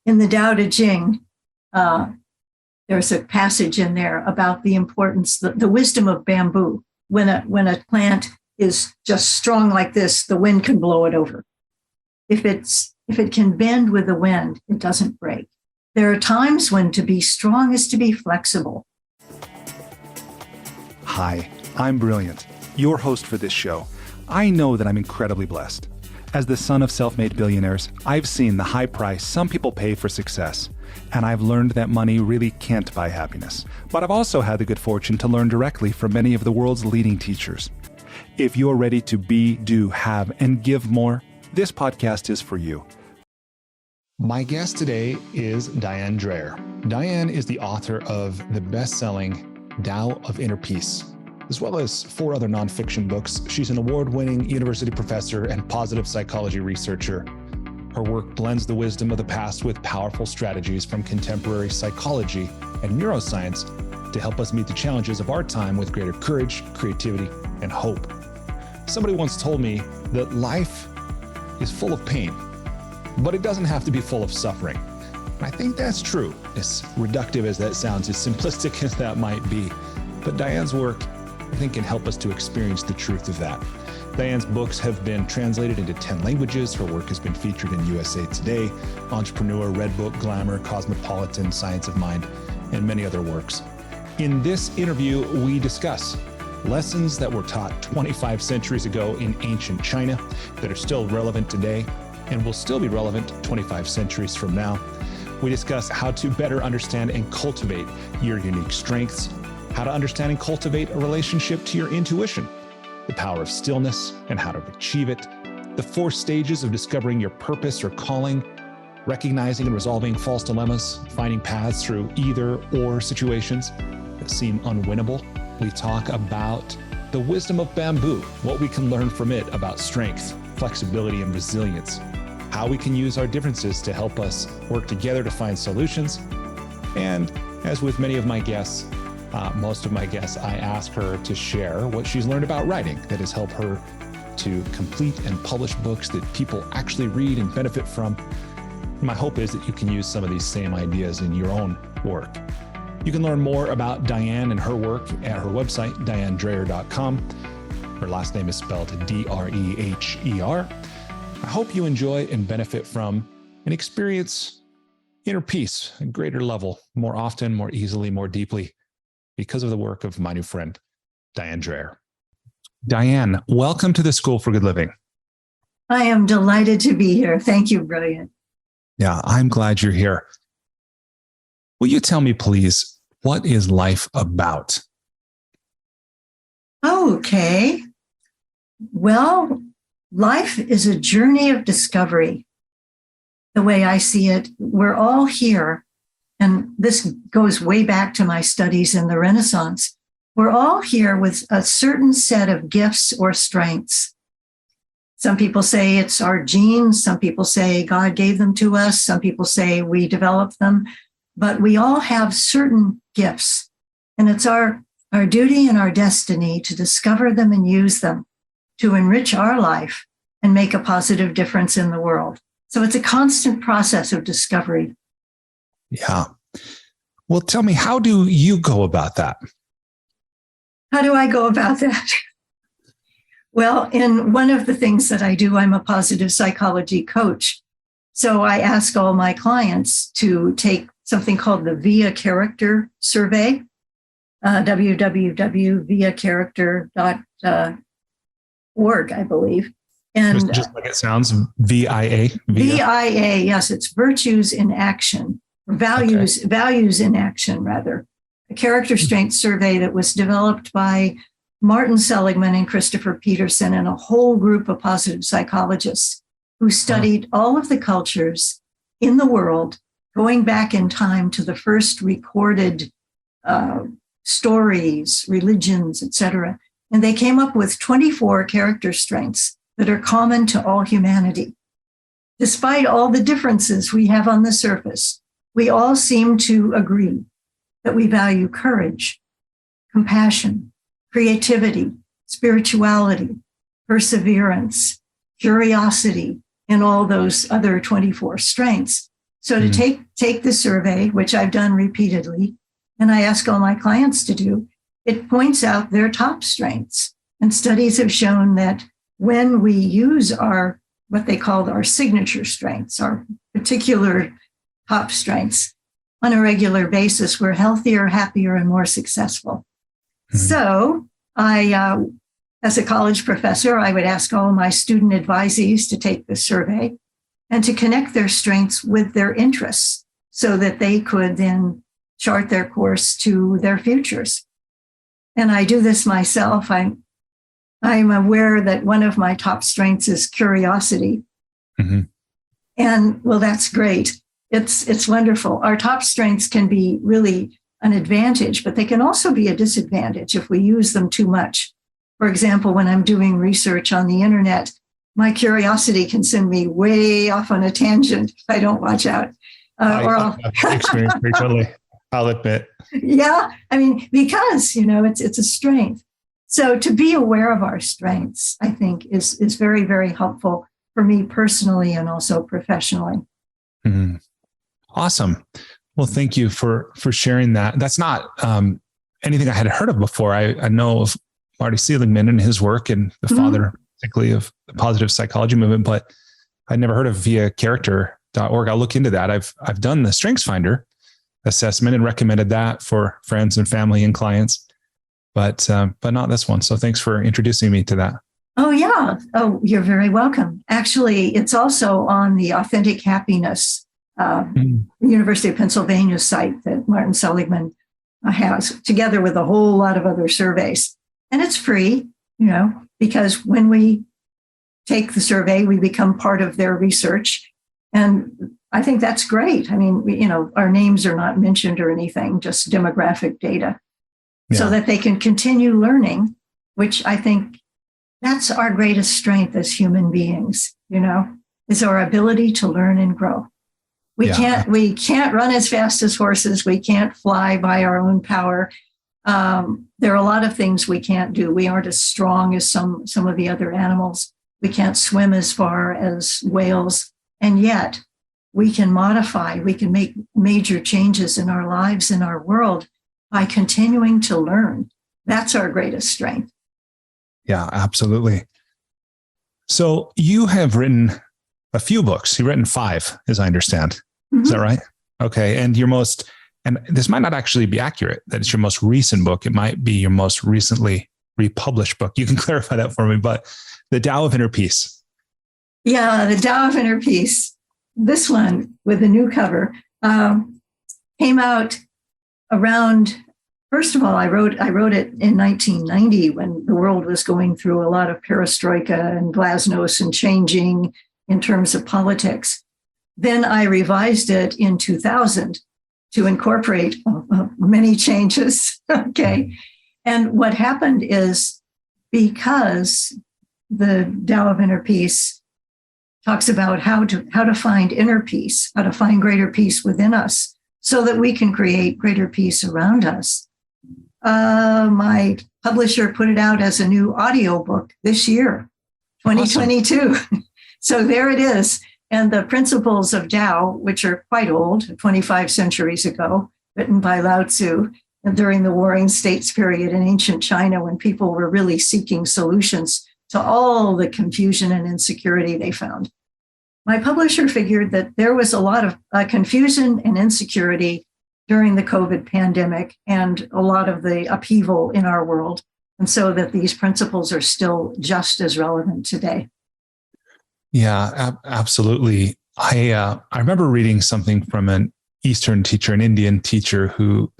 In the Tao Te Ching, there's a passage in there about the importance, the wisdom of bamboo. When a plant is just strong like this, the wind can blow it over. If it can bend with the wind, it doesn't break. There are times when to be strong is to be flexible. Hi, I'm Brilliant, your host for this show. I know that I'm incredibly blessed. As the son of self-made billionaires, I've seen the high price some people pay for success, and I've learned that money really can't buy happiness. But I've also had the good fortune to learn directly from many of the world's leading teachers. If you're ready to be, do, have, and give more, this podcast is for you. My guest today is Diane Dreher. Diane is the author of the best-selling Tao of Inner Peace, as well as 4 other nonfiction books. She's an award-winning university professor and positive psychology researcher. Her work blends the wisdom of the past with powerful strategies from contemporary psychology and neuroscience to help us meet the challenges of our time with greater courage, creativity, and hope. Somebody once told me that life is full of pain, but it doesn't have to be full of suffering. And I think that's true, as reductive as that sounds, as simplistic as that might be. But Diane's work, I think, can help us to experience the truth of that. Diane's books have been translated into 10 languages. Her work has been featured in USA Today, Entrepreneur, Redbook, Glamour, Cosmopolitan, Science of Mind, and many other works. In this interview, we discuss lessons that were taught 25 centuries ago in ancient China that are still relevant today and will still be relevant 25 centuries from now. We discuss how to better understand and cultivate your unique strengths, how to understand and cultivate a relationship to your intuition, the power of stillness and how to achieve it, the 4 stages of discovering your purpose or calling, recognizing and resolving false dilemmas, finding paths through either or situations that seem unwinnable. We talk about the wisdom of bamboo, what we can learn from it about strength, flexibility, and resilience, how we can use our differences to help us work together to find solutions. And as with many of my guests, most of my guests, I ask her to share what she's learned about writing that has helped her to complete and publish books that people actually read and benefit from. My hope is that you can use some of these same ideas in your own work. You can learn more about Diane and her work at her website, dianedreher.com. Her last name is spelled Dreher. I hope you enjoy and benefit from and experience inner peace, a greater level, more often, more easily, more deeply, because of the work of my new friend, Diane Dreher. Diane, welcome to the School for Good Living. I am delighted to be here. Thank you, Brilliant. Yeah, I'm glad you're here. Will you tell me, please, what is life about? Okay. Well, life is a journey of discovery. The way I see it, we're all here, and this goes way back to my studies in the Renaissance. We're all here with a certain set of gifts or strengths. Some people say it's our genes. Some people say God gave them to us. Some people say we developed them. But we all have certain gifts, and it's our duty and our destiny to discover them and use them to enrich our life and make a positive difference in the world. So it's a constant process of discovery. Yeah. Well, tell me, how do you go about that? How do I go about that? Well, in one of the things that I do, I'm a positive psychology coach. So I ask all my clients to take something called the VIA Character Survey, www.viacharacter.org, I believe. And just like it sounds, VIA. VIA, yes, it's Virtues in Action, Values in Action, rather. A character strength survey that was developed by Martin Seligman and Christopher Peterson and a whole group of positive psychologists who studied all of the cultures in the world, going back in time to the first recorded stories, religions, etc. And they came up with 24 character strengths that are common to all humanity. Despite all the differences we have on the surface, we all seem to agree that we value courage, compassion, creativity, spirituality, perseverance, curiosity, and all those other 24 strengths. So to take the survey, which I've done repeatedly, and I ask all my clients to do, it points out their top strengths. And studies have shown that when we use what they call our signature strengths, our particular top strengths, on a regular basis, we're healthier, happier, and more successful. Mm-hmm. So I, as a college professor, I would ask all my student advisees to take the survey and to connect their strengths with their interests so that they could then chart their course to their futures. And I do this myself. I'm aware that one of my top strengths is curiosity. Mm-hmm. And well, that's great. It's wonderful. Our top strengths can be really an advantage, but they can also be a disadvantage if we use them too much. For example, when I'm doing research on the internet, my curiosity can send me way off on a tangent if I don't watch out. I've experienced frequently, I'll admit. Yeah, I mean, because, it's a strength. So to be aware of our strengths, I think, is very, very helpful for me personally and also professionally. Mm-hmm. Awesome. Well, thank you for sharing that. That's not anything I had heard of before. I know of Marty Seligman and his work and the mm-hmm. father, particularly of the positive psychology movement, but I'd never heard of viacharacter.org. I'll look into that. I've done the StrengthsFinder assessment and recommended that for friends and family and clients, but not this one. So thanks for introducing me to that. Oh, yeah. Oh, you're very welcome. Actually, it's also on the Authentic Happiness University of Pennsylvania site that Martin Seligman has, together with a whole lot of other surveys. And it's free, because when we take the survey, we become part of their research. And I think that's great. I mean, our names are not mentioned or anything, just demographic data, so that they can continue learning, which I think that's our greatest strength as human beings, is our ability to learn and grow. We can't run as fast as horses. We can't fly by our own power. There are a lot of things we can't do. We aren't as strong as some of the other animals. We can't swim as far as whales. And yet we can modify, we can make major changes in our lives, in our world, by continuing to learn. That's our greatest strength. Yeah, absolutely. So you have written a few books. You've written 5, as I understand. Mm-hmm. Is that right? Okay. And and this might not actually be accurate, that it's your most recent book. It might be your most recently republished book. You can clarify that for me, but the Tao of Inner Peace. Yeah, the Tao of Inner Peace. This one with the new cover came out around, first of all, I wrote it in 1990 when the world was going through a lot of perestroika and glasnost and changing in terms of politics. Then I revised it in 2000 to incorporate many changes. Okay. And what happened is, because the Tao of Inner Peace talks about how to find inner peace, how to find greater peace within us so that we can create greater peace around us. My publisher put it out as a new audiobook this year, 2022. Awesome. So there it is. And the principles of Tao, which are quite old, 25 centuries ago, written by Lao Tzu, and during the Warring States period in ancient China, when people were really seeking solutions to all the confusion and insecurity they found. My publisher figured that there was a lot of confusion and insecurity during the COVID pandemic and a lot of the upheaval in our world. And so that these principles are still just as relevant today. Yeah, absolutely. I remember reading something from an Eastern teacher, an Indian teacher, who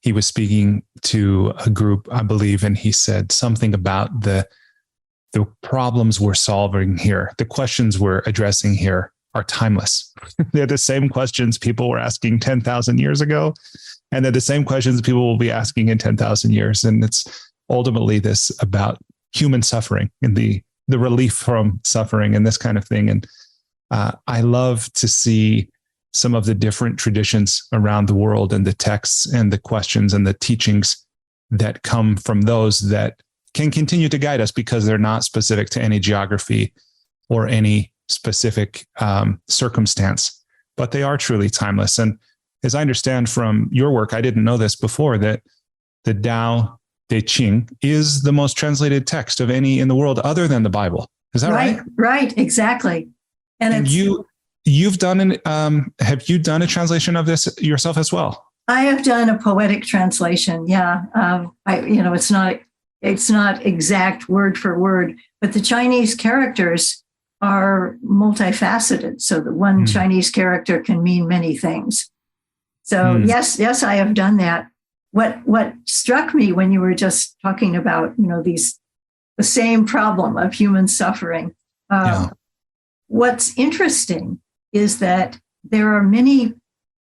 he was speaking to a group, I believe, and he said something about the problems we're solving here, the questions we're addressing here are timeless. They're the same questions people were asking 10,000 years ago, and they're the same questions people will be asking in 10,000 years. And it's ultimately this about human suffering and the relief from suffering and this kind of thing. And I love to see some of the different traditions around the world and the texts and the questions and the teachings that come from those that can continue to guide us because they're not specific to any geography or any specific circumstance. but they are truly timeless. And as I understand from your work, I didn't know this before, that the Tao Te Ching is the most translated text of any in the world other than the Bible. Is that right? Right, exactly. And you've done have you done a translation of this yourself as well? I have done a poetic translation. Yeah. It's not exact word for word, but the Chinese characters are multifaceted. So that one Chinese character can mean many things. So yes, I have done that. What struck me when you were just talking about, the same problem of human suffering. What's interesting is that there are many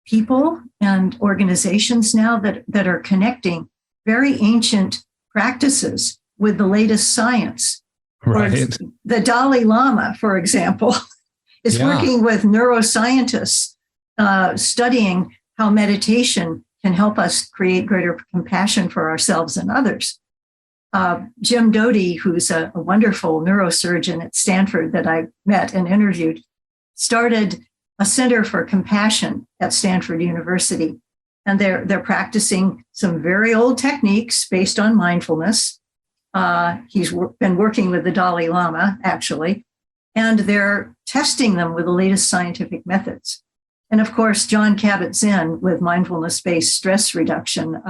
people and organizations now that are connecting very ancient practices with the latest science. Right. The Dalai Lama, for example, is working with neuroscientists studying how meditation can help us create greater compassion for ourselves and others. Jim Doty, who's a wonderful neurosurgeon at Stanford that I met and interviewed, started a Center for Compassion at Stanford University. And they're practicing some very old techniques based on mindfulness. He's been working with the Dalai Lama, actually, and they're testing them with the latest scientific methods. And of course, John Kabat-Zinn with mindfulness-based stress reduction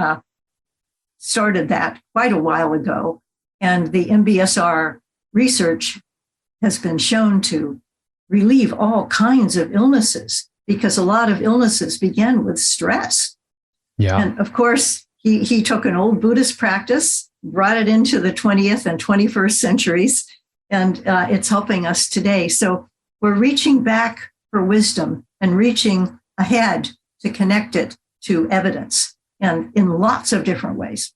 started that quite a while ago. And the MBSR research has been shown to relieve all kinds of illnesses, because a lot of illnesses begin with stress. Yeah. And of course, he took an old Buddhist practice, brought it into the 20th and 21st centuries, and it's helping us today. So we're reaching back for wisdom and reaching ahead to connect it to evidence, and in lots of different ways.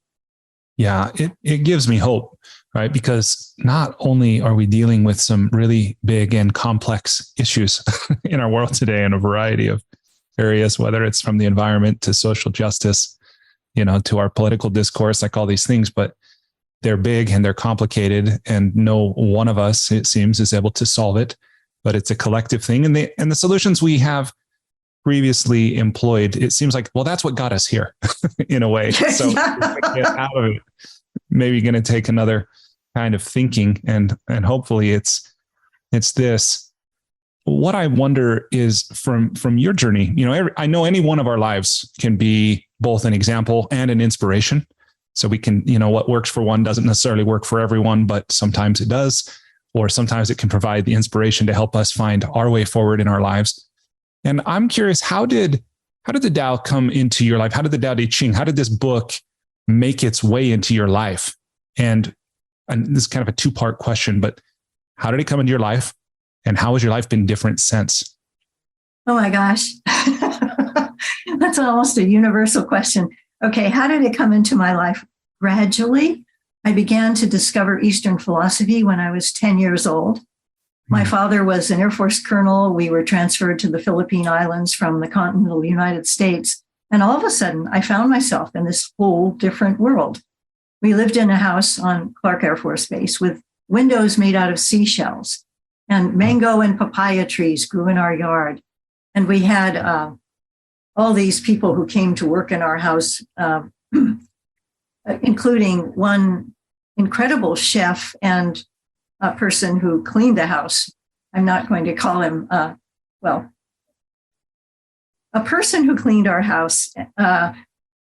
Yeah, it gives me hope, right? Because not only are we dealing with some really big and complex issues in our world today in a variety of areas, whether it's from the environment to social justice, to our political discourse, like all these things, but they're big and they're complicated, and no one of us, it seems, is able to solve it, but it's a collective thing. And the solutions we have previously employed, it seems like, well, that's what got us here in a way. So get out of it, maybe going to take another kind of thinking, and hopefully it's this. What I wonder is from your journey, I know any one of our lives can be both an example and an inspiration. So we can, what works for one doesn't necessarily work for everyone, but sometimes it does, or sometimes it can provide the inspiration to help us find our way forward in our lives. And I'm curious, how did the Tao come into your life? How did the Tao Te Ching, how did this book make its way into your life? And this is kind of a two-part question, but how did it come into your life? And how has your life been different since? Oh my gosh. That's almost a universal question. Okay, how did it come into my life? Gradually, I began to discover Eastern philosophy when I was 10 years old. My father was an Air Force colonel. We were transferred to the Philippine Islands from the continental United States. And all of a sudden, I found myself in this whole different world. We lived in a house on Clark Air Force Base with windows made out of seashells. And mango and papaya trees grew in our yard. And we had all these people who came to work in our house, including one incredible chef and a person who cleaned the house. I'm not going to call him, a person who cleaned our house,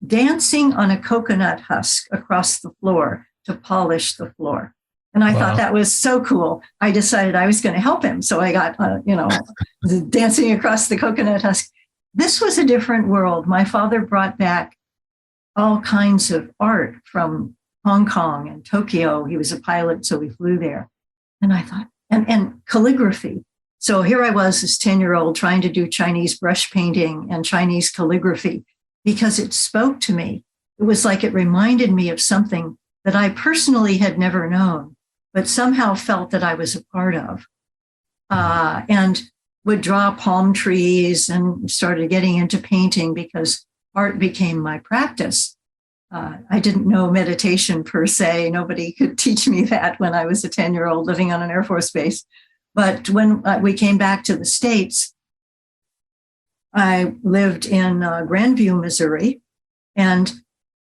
dancing on a coconut husk across the floor to polish the floor. And I thought that was so cool. I decided I was going to help him. So I got, dancing across the coconut husk. This was a different world. My father brought back all kinds of art from Hong Kong and Tokyo. He was a pilot, so we flew there. And I thought, and calligraphy. So here I was, this 10-year-old, trying to do Chinese brush painting and Chinese calligraphy because it spoke to me. It was like it reminded me of something that I personally had never known, but somehow felt that I was a part of. And would draw palm trees and started getting into painting because art became my practice. I didn't know meditation per se. Nobody could teach me that when I was a 10-year-old living on an Air Force base. But when we came back to the States, I lived in Grandview, Missouri, and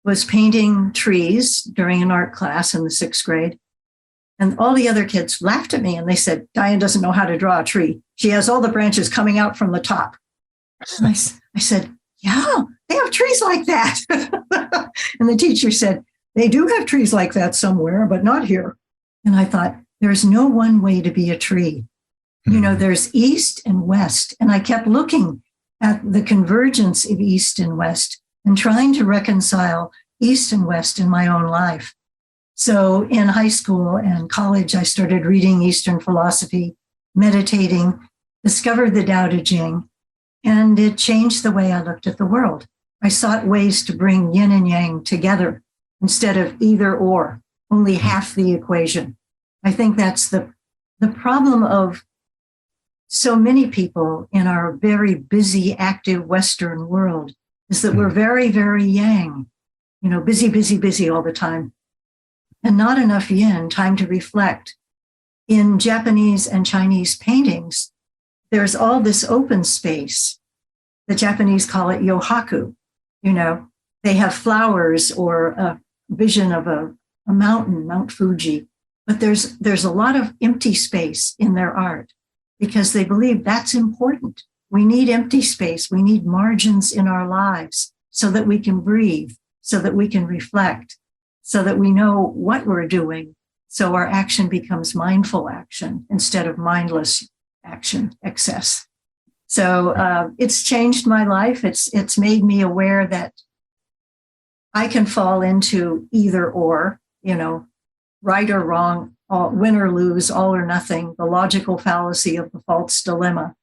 was painting trees during an art class in the 6th grade. And all the other kids laughed at me and they said, Diane doesn't know how to draw a tree. She has all the branches coming out from the top. And I said, yeah, they have trees like that. And the teacher said, they do have trees like that somewhere, but not here. And I thought, there's no one way to be a tree. You know, there's east and west. And I kept looking at the convergence of east and west and trying to reconcile east and west in my own life. So in high school and college, I started reading Eastern philosophy, meditating, discovered the Tao Te Ching, and it changed the way I looked at the world. I sought ways to bring yin and yang together instead of either or, only half the equation. I think that's the problem of so many people in our very busy, active Western world is that we're very, very yang, you know, busy, busy, busy all the time. And not enough yin, time to reflect. In Japanese and Chinese paintings, there's all this open space. The Japanese call it yohaku. You know, they have flowers or a vision of a mountain, Mount Fuji. But there's a lot of empty space in their art because they believe that's important. We need empty space. We need margins in our lives so that we can breathe, so that we can reflect, so that we know what we're doing, so our action becomes mindful action instead of mindless action, excess. So it's changed my life. It's made me aware that I can fall into either or, you know, right or wrong, win or lose, all or nothing, the logical fallacy of the false dilemma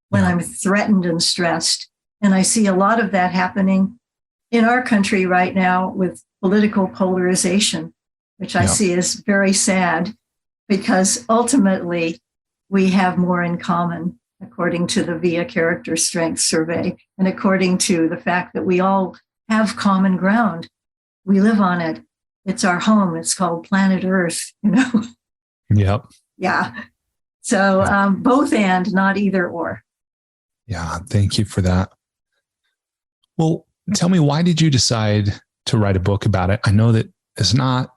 when I'm threatened and stressed. And I see a lot of that happening in our country right now with political polarization, which I see as very sad because ultimately we have more in common, according to the VIA Character Strength Survey, and according to the fact that we all have common ground. We live on it. It's our home. It's called planet Earth, you know? Yep. Yeah. So both and, not either or. Yeah. Thank you for that. Well, tell me, why did you decide to write a book about it? I know that it's not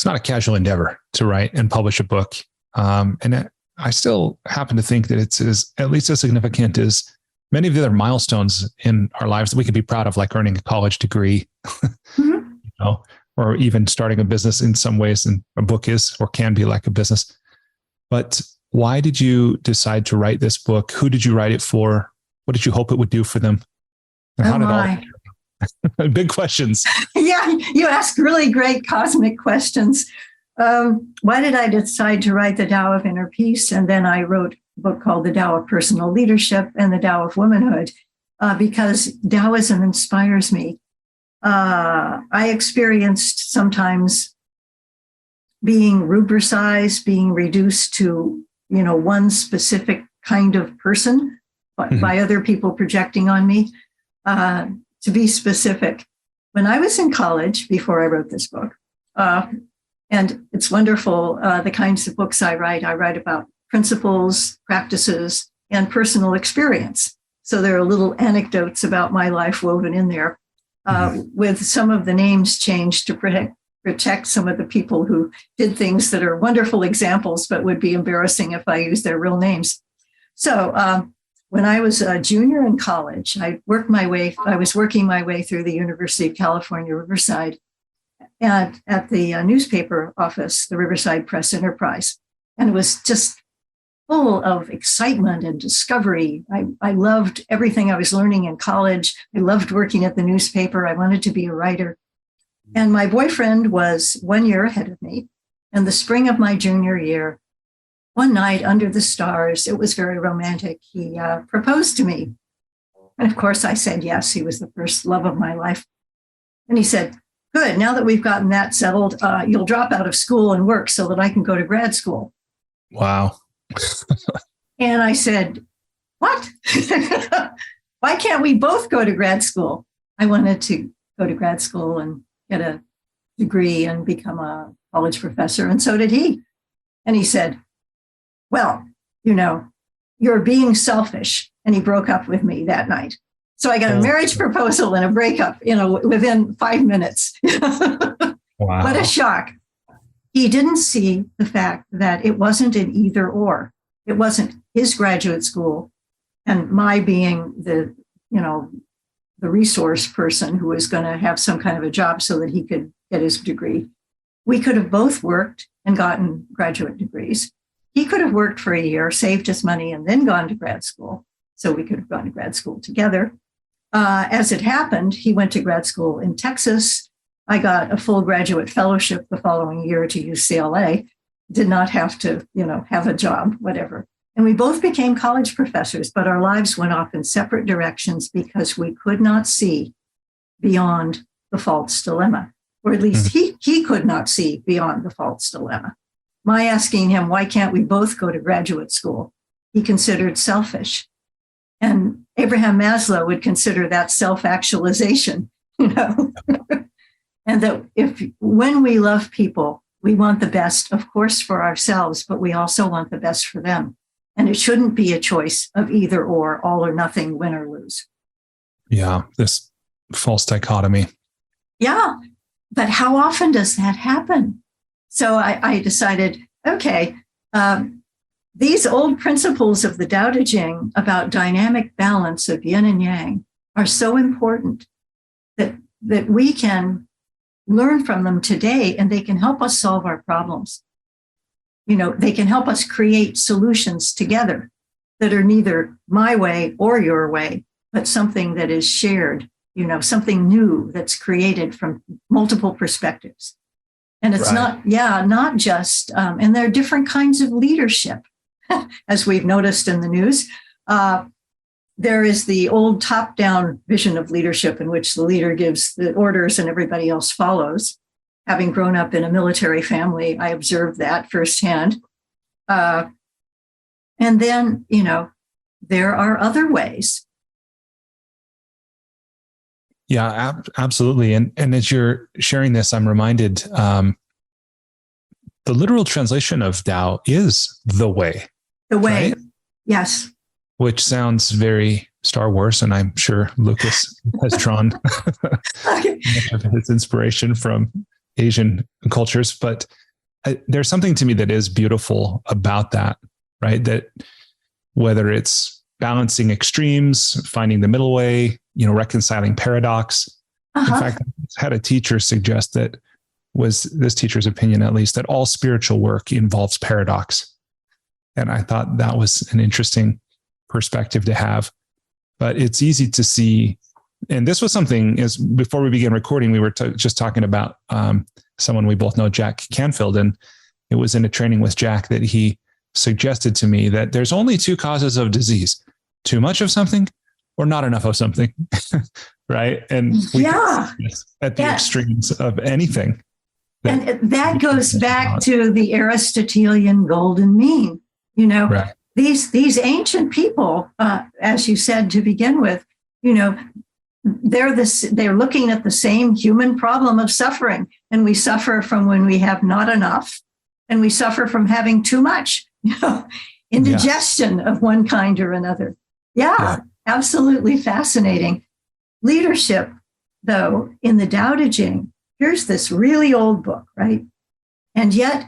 a casual endeavor to write and publish a book. I still happen to think that it's at least as significant as many of the other milestones in our lives that we can be proud of, like earning a college degree, you know, or even starting a business in some ways. And a book is or can be like a business. But why did you decide to write this book? Who did you write it for? What did you hope it would do for them? And how did all big questions? Yeah, you ask really great cosmic questions. Why did I decide to write the Tao of Inner Peace? And then I wrote a book called The Tao of Personal Leadership and The Tao of Womanhood, because Taoism inspires me. I experienced sometimes being rubricized, being reduced to, you know, one specific kind of person by other people projecting on me. To be specific, when I was in college, before I wrote this book, and it's wonderful, the kinds of books I write about principles, practices, and personal experience. So there are little anecdotes about my life woven in there, with some of the names changed to protect some of the people who did things that are wonderful examples, but would be embarrassing if I used their real names. So when I was a junior in college, I was working my way through the University of California, Riverside, at the newspaper office, the Riverside Press Enterprise. And it was just full of excitement and discovery. I loved everything I was learning in college. I loved working at the newspaper. I wanted to be a writer. And my boyfriend was 1 year ahead of me. In the spring of my junior year, one night under the stars, it was very romantic. He proposed to me. And of course, I said yes. He was the first love of my life. And he said, good, now that we've gotten that settled, you'll drop out of school and work so that I can go to grad school. Wow. And I said, what? Why can't we both go to grad school? I wanted to go to grad school and get a degree and become a college professor. And so did he. And he said, well, you know, you're being selfish. And he broke up with me that night. So I got a marriage proposal and a breakup, within 5 minutes. Wow. What a shock. He didn't see the fact that it wasn't an either or. It wasn't his graduate school and my being the resource person who was going to have some kind of a job so that he could get his degree. We could have both worked and gotten graduate degrees. He could have worked for a year, saved his money, and then gone to grad school. So we could have gone to grad school together. As it happened, he went to grad school in Texas. I got a full graduate fellowship the following year to UCLA. Did not have to, have a job, whatever. And we both became college professors, but our lives went off in separate directions because we could not see beyond the false dilemma, or at least he could not see beyond the false dilemma. My asking him, why can't we both go to graduate school? He considered selfish. And Abraham Maslow would consider that self-actualization, And that when we love people, we want the best, of course, for ourselves, but we also want the best for them. And it shouldn't be a choice of either or, all or nothing, win or lose. Yeah, this false dichotomy. Yeah, but how often does that happen? So I decided, okay, these old principles of the Tao Te Ching about dynamic balance of yin and yang are so important that we can learn from them today, and they can help us solve our problems. They can help us create solutions together that are neither my way or your way, but something that is shared, something new that's created from multiple perspectives. And it's not just, and there are different kinds of leadership, as we've noticed in the news. There is the old top-down vision of leadership in which the leader gives the orders and everybody else follows. Having grown up in a military family, I observed that firsthand. And then, there are other ways. Yeah, absolutely. And as you're sharing this, I'm reminded the literal translation of Tao is the way. The way, right? Yes. Which sounds very Star Wars, and I'm sure Lucas has drawn much of his inspiration from Asian cultures. But there's something to me that is beautiful about that, right? That whether it's balancing extremes, finding the middle way, reconciling paradox. In fact, I had a teacher suggest that, was this teacher's opinion at least, that all spiritual work involves paradox. And I thought that was an interesting perspective to have. But it's easy to see, and this was something, as before we began recording, we were just talking about someone we both know, Jack Canfield, and it was in a training with Jack that he suggested to me that there's only two causes of disease: too much of something or not enough of something, right? And we at the extremes of anything. And that goes back to the Aristotelian golden mean. Right. These ancient people, as you said to begin with, they're looking at the same human problem of suffering, and we suffer from when we have not enough, and we suffer from having too much, indigestion of one kind or another. Yeah, absolutely fascinating. Leadership, though, in the Tao Te Ching, here's this really old book, right? And yet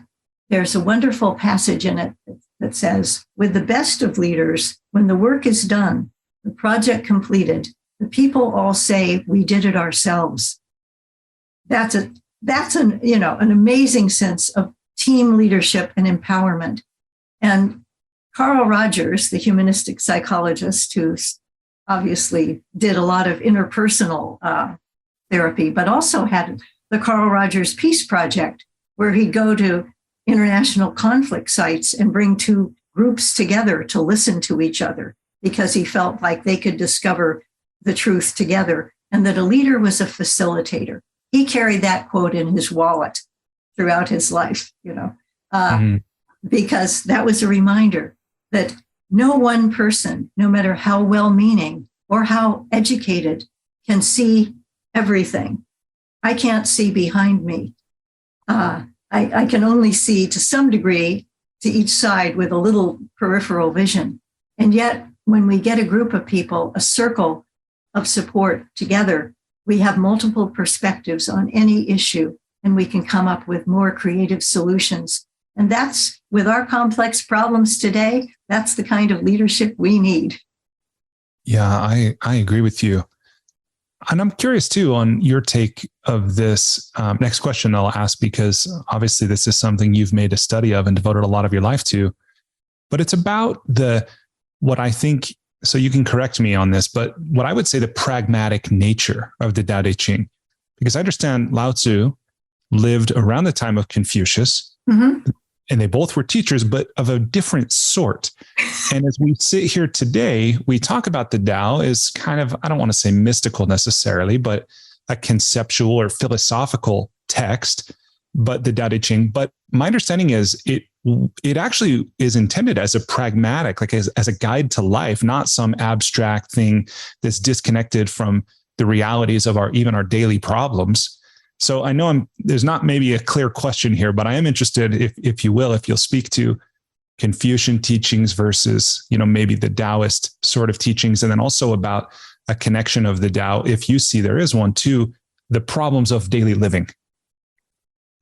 there's a wonderful passage in it that says, with the best of leaders, when the work is done, the project completed, the people all say, we did it ourselves. That's an amazing sense of team leadership and empowerment. And Carl Rogers, the humanistic psychologist who obviously did a lot of interpersonal therapy, but also had the Carl Rogers Peace Project, where he'd go to international conflict sites and bring two groups together to listen to each other, because he felt like they could discover the truth together, and that a leader was a facilitator. He carried that quote in his wallet throughout his life, because that was a reminder that no one person, no matter how well-meaning or how educated, can see everything. I can't see behind me. I can only see to some degree to each side with a little peripheral vision. And yet, when we get a group of people, a circle of support together, we have multiple perspectives on any issue, and we can come up with more creative solutions. And that's, with our complex problems today, that's the kind of leadership we need. Yeah, I agree with you. And I'm curious too on your take of this next question I'll ask, because obviously this is something you've made a study of and devoted a lot of your life to, but it's about what I think, so you can correct me on this, but what I would say the pragmatic nature of the Tao Te Ching, because I understand Lao Tzu lived around the time of Confucius, mm-hmm. and they both were teachers, but of a different sort. And as we sit here today, we talk about the Tao as kind of, I don't want to say mystical necessarily, but a conceptual or philosophical text, but the Tao Te Ching. But my understanding is it actually is intended as a pragmatic, like as a guide to life, not some abstract thing that's disconnected from the realities of even our daily problems. So I know there's not maybe a clear question here, but I am interested, if you'll speak to Confucian teachings versus, maybe the Taoist sort of teachings, and then also about a connection of the Tao, if you see there is one, to the problems of daily living.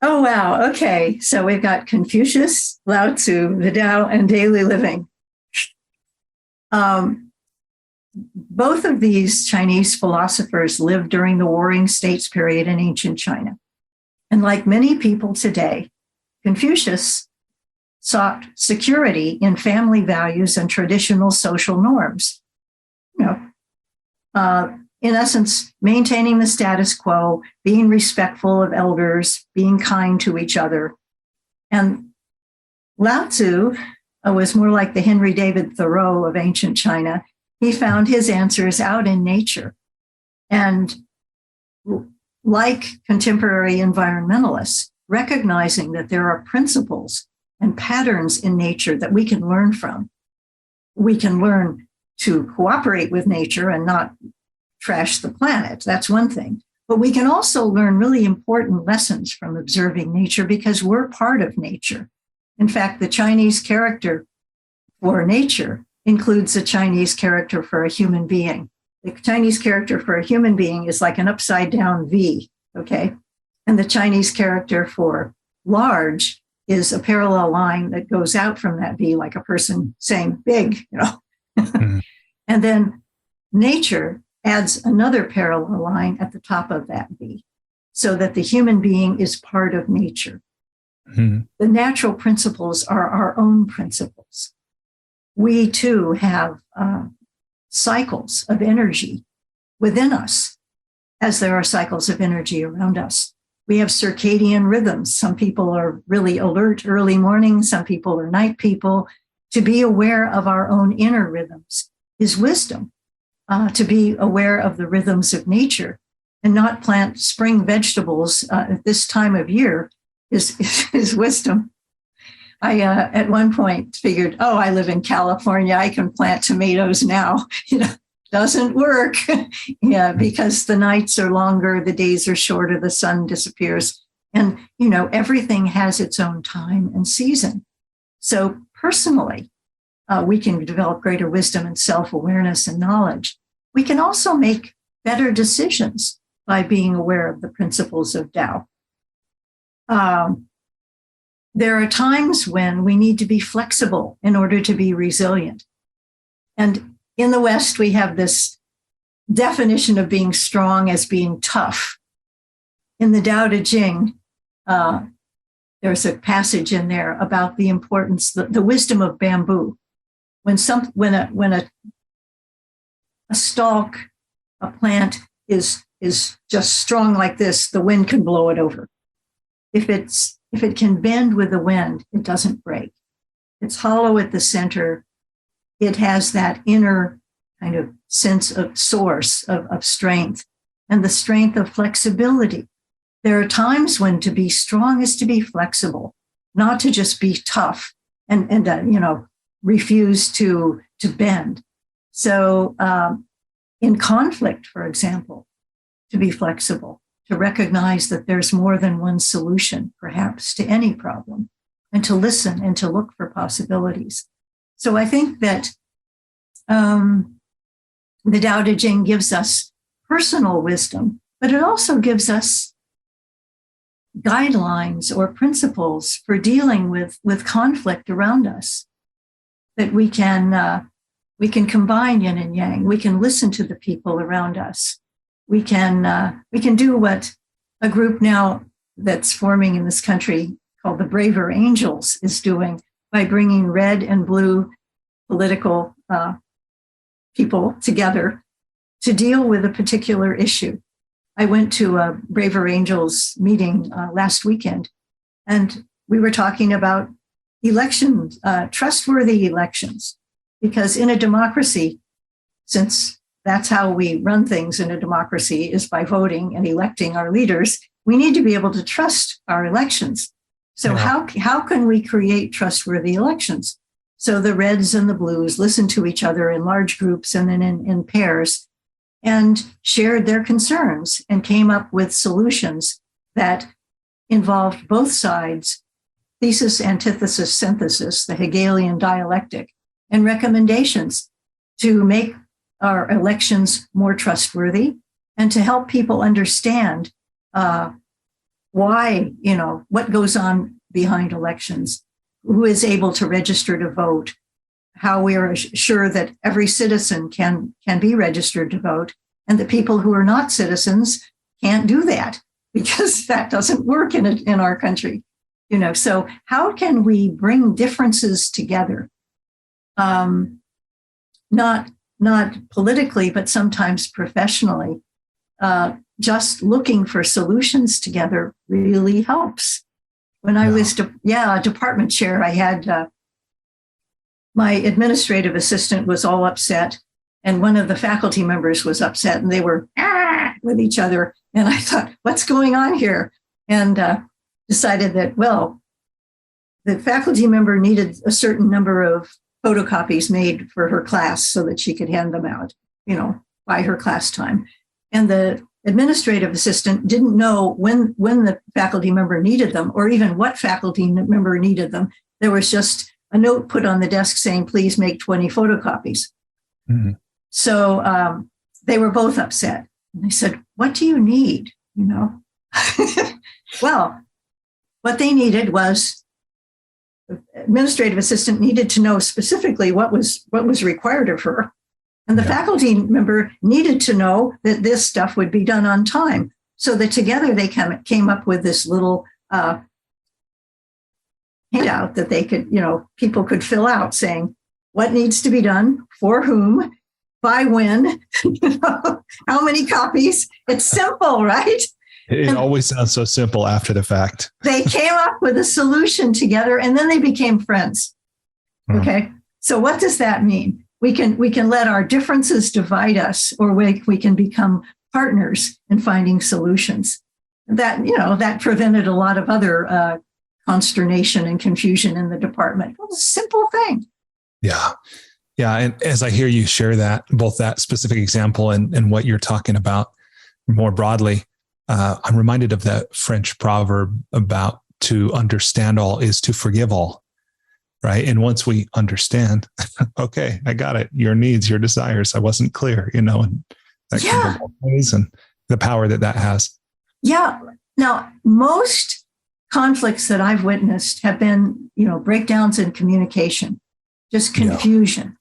Oh, wow. Okay. So we've got Confucius, Lao Tzu, the Tao, and daily living. Both of these Chinese philosophers lived during the Warring States period in ancient China. And like many people today, Confucius sought security in family values and traditional social norms. In essence, maintaining the status quo, being respectful of elders, being kind to each other. And Lao Tzu was more like the Henry David Thoreau of ancient China. He found his answers out in nature. And like contemporary environmentalists, recognizing that there are principles and patterns in nature that we can learn from. We can learn to cooperate with nature and not trash the planet. That's one thing. But we can also learn really important lessons from observing nature because we're part of nature. In fact, the Chinese character for nature includes a Chinese character for a human being. The Chinese character for a human being is like an upside down V, okay? And the Chinese character for large is a parallel line that goes out from that V, like a person saying big, Mm-hmm. And then nature adds another parallel line at the top of that V, so that the human being is part of nature. Mm-hmm. The natural principles are our own principles. We too have cycles of energy within us, as there are cycles of energy around us. We have circadian rhythms. Some people are really alert early morning. Some people are night people. To be aware of our own inner rhythms is wisdom. To be aware of the rhythms of nature and not plant spring vegetables at this time of year is wisdom. I, at one point, figured, I live in California. I can plant tomatoes now. Doesn't work. Yeah, because the nights are longer, the days are shorter, the sun disappears. And, everything has its own time and season. So personally, we can develop greater wisdom and self-awareness and knowledge. We can also make better decisions by being aware of the principles of Tao. There are times when we need to be flexible in order to be resilient. And in the West, we have this definition of being strong as being tough. In the Tao Te Ching, there's a passage in there about the importance, the wisdom of bamboo. When a stalk, a plant is just strong like this, the wind can blow it over. If it can bend with the wind, it doesn't break. It's hollow at the center. It has that inner kind of sense of source of strength and the strength of flexibility. There are times when to be strong is to be flexible, not to just be tough and refuse to bend. So in conflict, for example, to be flexible, to recognize that there's more than one solution, perhaps, to any problem, and to listen and to look for possibilities. So I think that the Tao Te Ching gives us personal wisdom, but it also gives us guidelines or principles for dealing with conflict around us, that we can combine yin and yang. We can listen to the people around us. We can do what a group now that's forming in this country called the Braver Angels is doing by bringing red and blue political people together to deal with a particular issue. I went to a Braver Angels meeting last weekend, and we were talking about elections, trustworthy elections, because in a democracy, since that's how we run things in a democracy is by voting and electing our leaders, we need to be able to trust our elections. So how can we create trustworthy elections? So the reds and the blues listened to each other in large groups and then in pairs and shared their concerns and came up with solutions that involved both sides, thesis, antithesis, synthesis, the Hegelian dialectic, and recommendations to make our elections more trustworthy and to help people understand why, what goes on behind elections, who is able to register to vote, how we are sure that every citizen can be registered to vote, and the people who are not citizens can't do that because that doesn't work in our country. So how can we bring differences together? Not politically, but sometimes professionally. Just looking for solutions together really helps. When I was a department chair, I had my administrative assistant was all upset, and one of the faculty members was upset, and they were with each other. And I thought, what's going on here? And decided that, well, the faculty member needed a certain number of photocopies made for her class so that she could hand them out, by her class time. And the administrative assistant didn't know when the faculty member needed them or even what faculty member needed them. There was just a note put on the desk saying, please make 20 photocopies. Mm-hmm. So they were both upset. And they said, what do you need? Well, what they needed was the administrative assistant needed to know specifically what was required of her. And the faculty member needed to know that this stuff would be done on time. So that together they came up with this little handout that they could, people could fill out saying what needs to be done, for whom, by when, how many copies. It's simple, right? It always sounds so simple after the fact. They came up with a solution together and then they became friends. Okay. So what does that mean? We can let our differences divide us, or we can become partners in finding solutions. That prevented a lot of other consternation and confusion in the department. It was a simple thing. Yeah. Yeah. And as I hear you share that, both that specific example and what you're talking about more broadly, I'm reminded of that French proverb about to understand all is to forgive all. Right. And once we understand, okay, I got it. Your needs, your desires. I wasn't clear, and that can go both ways, and the power that has. Yeah. Now, most conflicts that I've witnessed have been, breakdowns in communication, just confusion.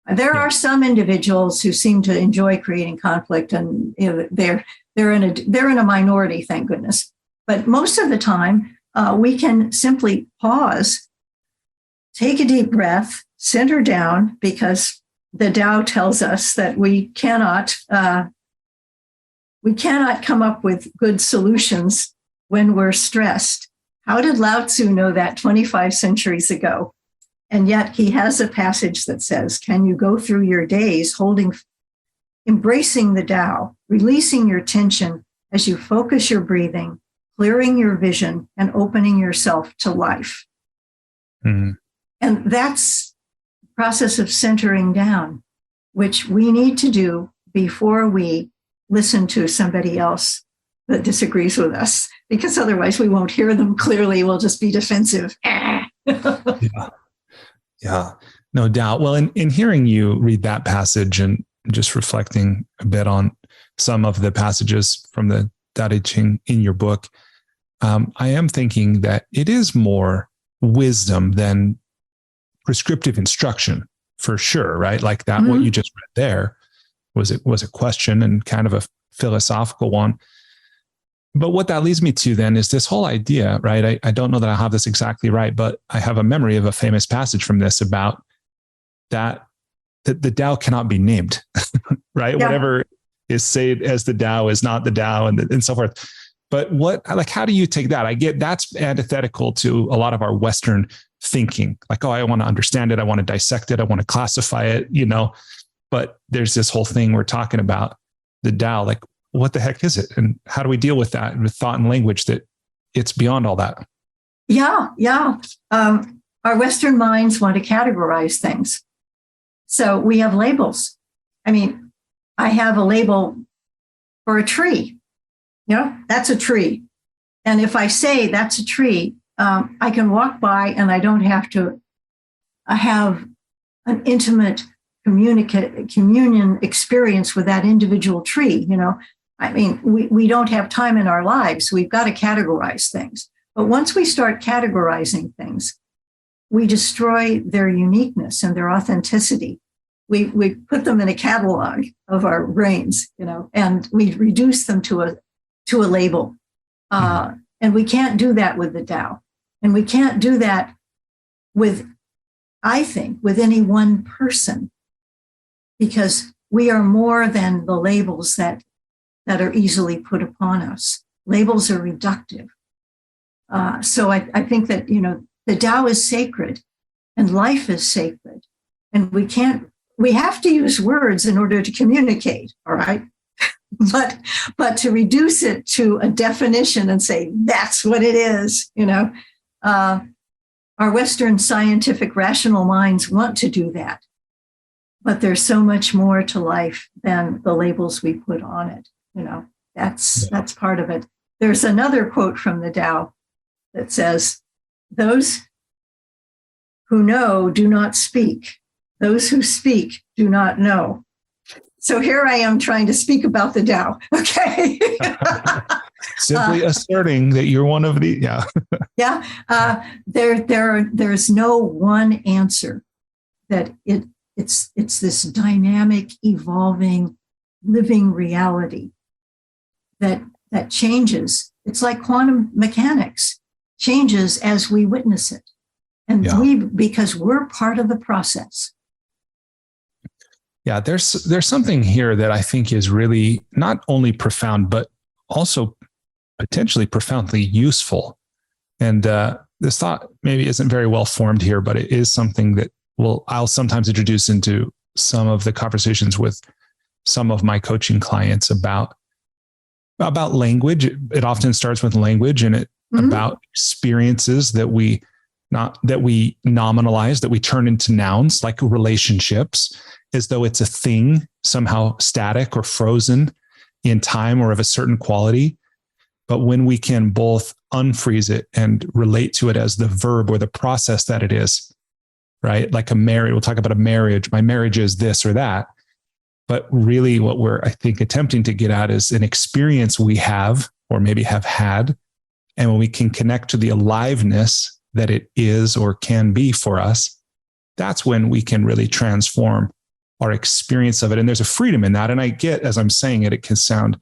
Yeah. There are some individuals who seem to enjoy creating conflict, and they're in a minority, thank goodness. But most of the time, we can simply pause. Take a deep breath, center down, because the Tao tells us that we cannot come up with good solutions when we're stressed. How did Lao Tzu know that 25 centuries ago? And yet he has a passage that says, can you go through your days embracing the Tao, releasing your tension as you focus your breathing, clearing your vision, and opening yourself to life? Mm-hmm. And that's the process of centering down, which we need to do before we listen to somebody else that disagrees with us, because otherwise we won't hear them clearly. We'll just be defensive. Yeah, no doubt. Well, in hearing you read that passage and just reflecting a bit on some of the passages from the Tao Te Ching in your book, I am thinking that it is more wisdom than prescriptive instruction, for sure, right? Like that, what you just read there was a question and kind of a philosophical one. But what that leads me to then is this whole idea, right? I don't know that I have this exactly right, but I have a memory of a famous passage from this about that the Tao cannot be named, right? Yeah. Whatever is said as the Tao is not the Tao, and so forth. But how do you take that? I get that's antithetical to a lot of our Western thinking. Like, oh, I want to understand it. I want to dissect it. I want to classify it, but there's this whole thing we're talking about the Tao, like, what the heck is it? And how do we deal with that with thought and language that it's beyond all that? Yeah. Our Western minds want to categorize things. So we have labels. I mean, I have a label for a tree. That's a tree. And if I say that's a tree, I can walk by and I don't have to have an intimate communion experience with that individual tree. I mean, we don't have time in our lives. We've got to categorize things. But once we start categorizing things, we destroy their uniqueness and their authenticity. We put them in a catalog of our brains, and we reduce them to a label. And we can't do that with the Tao. And we can't do that with any one person, because we are more than the labels that are easily put upon us. Labels are reductive. So I think that, the Tao is sacred and life is sacred. And we have to use words in order to communicate, all right? but to reduce it to a definition and say, that's what it is, our Western scientific rational minds want to do that. But there's so much more to life than the labels we put on it. That's part of it. There's another quote from the Tao that says, those who know do not speak. Those who speak do not know. So here I am trying to speak about the Tao. Okay. Simply asserting that you're one of the, there's no one answer. That it's this dynamic, evolving, living reality that changes. It's like quantum mechanics, changes as we witness it. And because we're part of the process. Yeah, there's something here that I think is really not only profound, but also potentially profoundly useful. And this thought maybe isn't very well formed here, but it is something that I'll sometimes introduce into some of the conversations with some of my coaching clients about language. It often starts with language, and about experiences that we nominalize, that we turn into nouns, like relationships, as though it's a thing somehow static or frozen in time or of a certain quality. But when we can both unfreeze it and relate to it as the verb or the process that it is, right? Like a marriage, we'll talk about a marriage. My marriage is this or that. But really what we're, I think, attempting to get at is an experience we have or maybe have had. And when we can connect to the aliveness that it is or can be for us, that's when we can really transform our experience of it. And there's a freedom in that. And I get, as I'm saying it, it can sound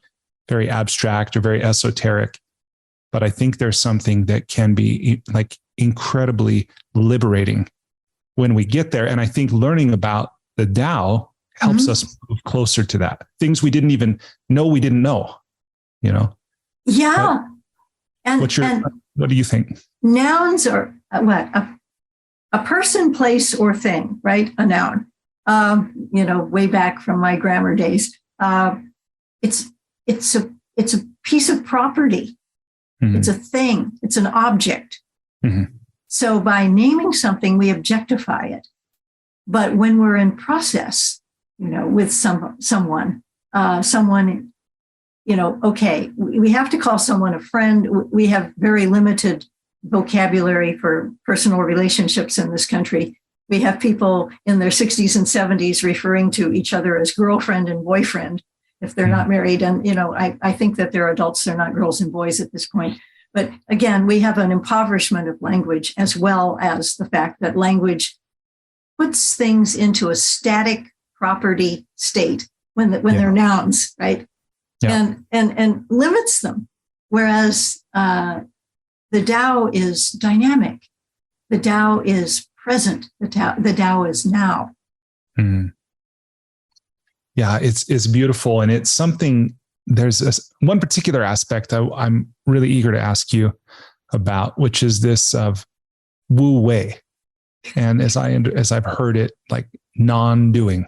very abstract or very esoteric, but I think there's something that can be like incredibly liberating when we get there. And I think learning about the Tao helps us move closer to that. Things we didn't even know we didn't know, Yeah. What do you think? Nouns are what? A person, place, or thing, right? A noun. Way back from my grammar days. It's a piece of property. Mm-hmm. It's a thing. It's an object. Mm-hmm. So by naming something, we objectify it. But when we're in process, with someone, okay, we have to call someone a friend. We have very limited vocabulary for personal relationships in this country. We have people in their 60s and 70s referring to each other as girlfriend and boyfriend if they're not married. And, I think that they're adults, they're not girls and boys at this point. But again, we have an impoverishment of language, as well as the fact that language puts things into a static property state when they're nouns, right? Yeah. And limits them. Whereas the Tao is dynamic. The Tao is present. The Tao is now. Mm. Yeah, it's beautiful. And it's something, there's one particular aspect I'm really eager to ask you about, which is this of Wu Wei. And as I've heard it, like non-doing,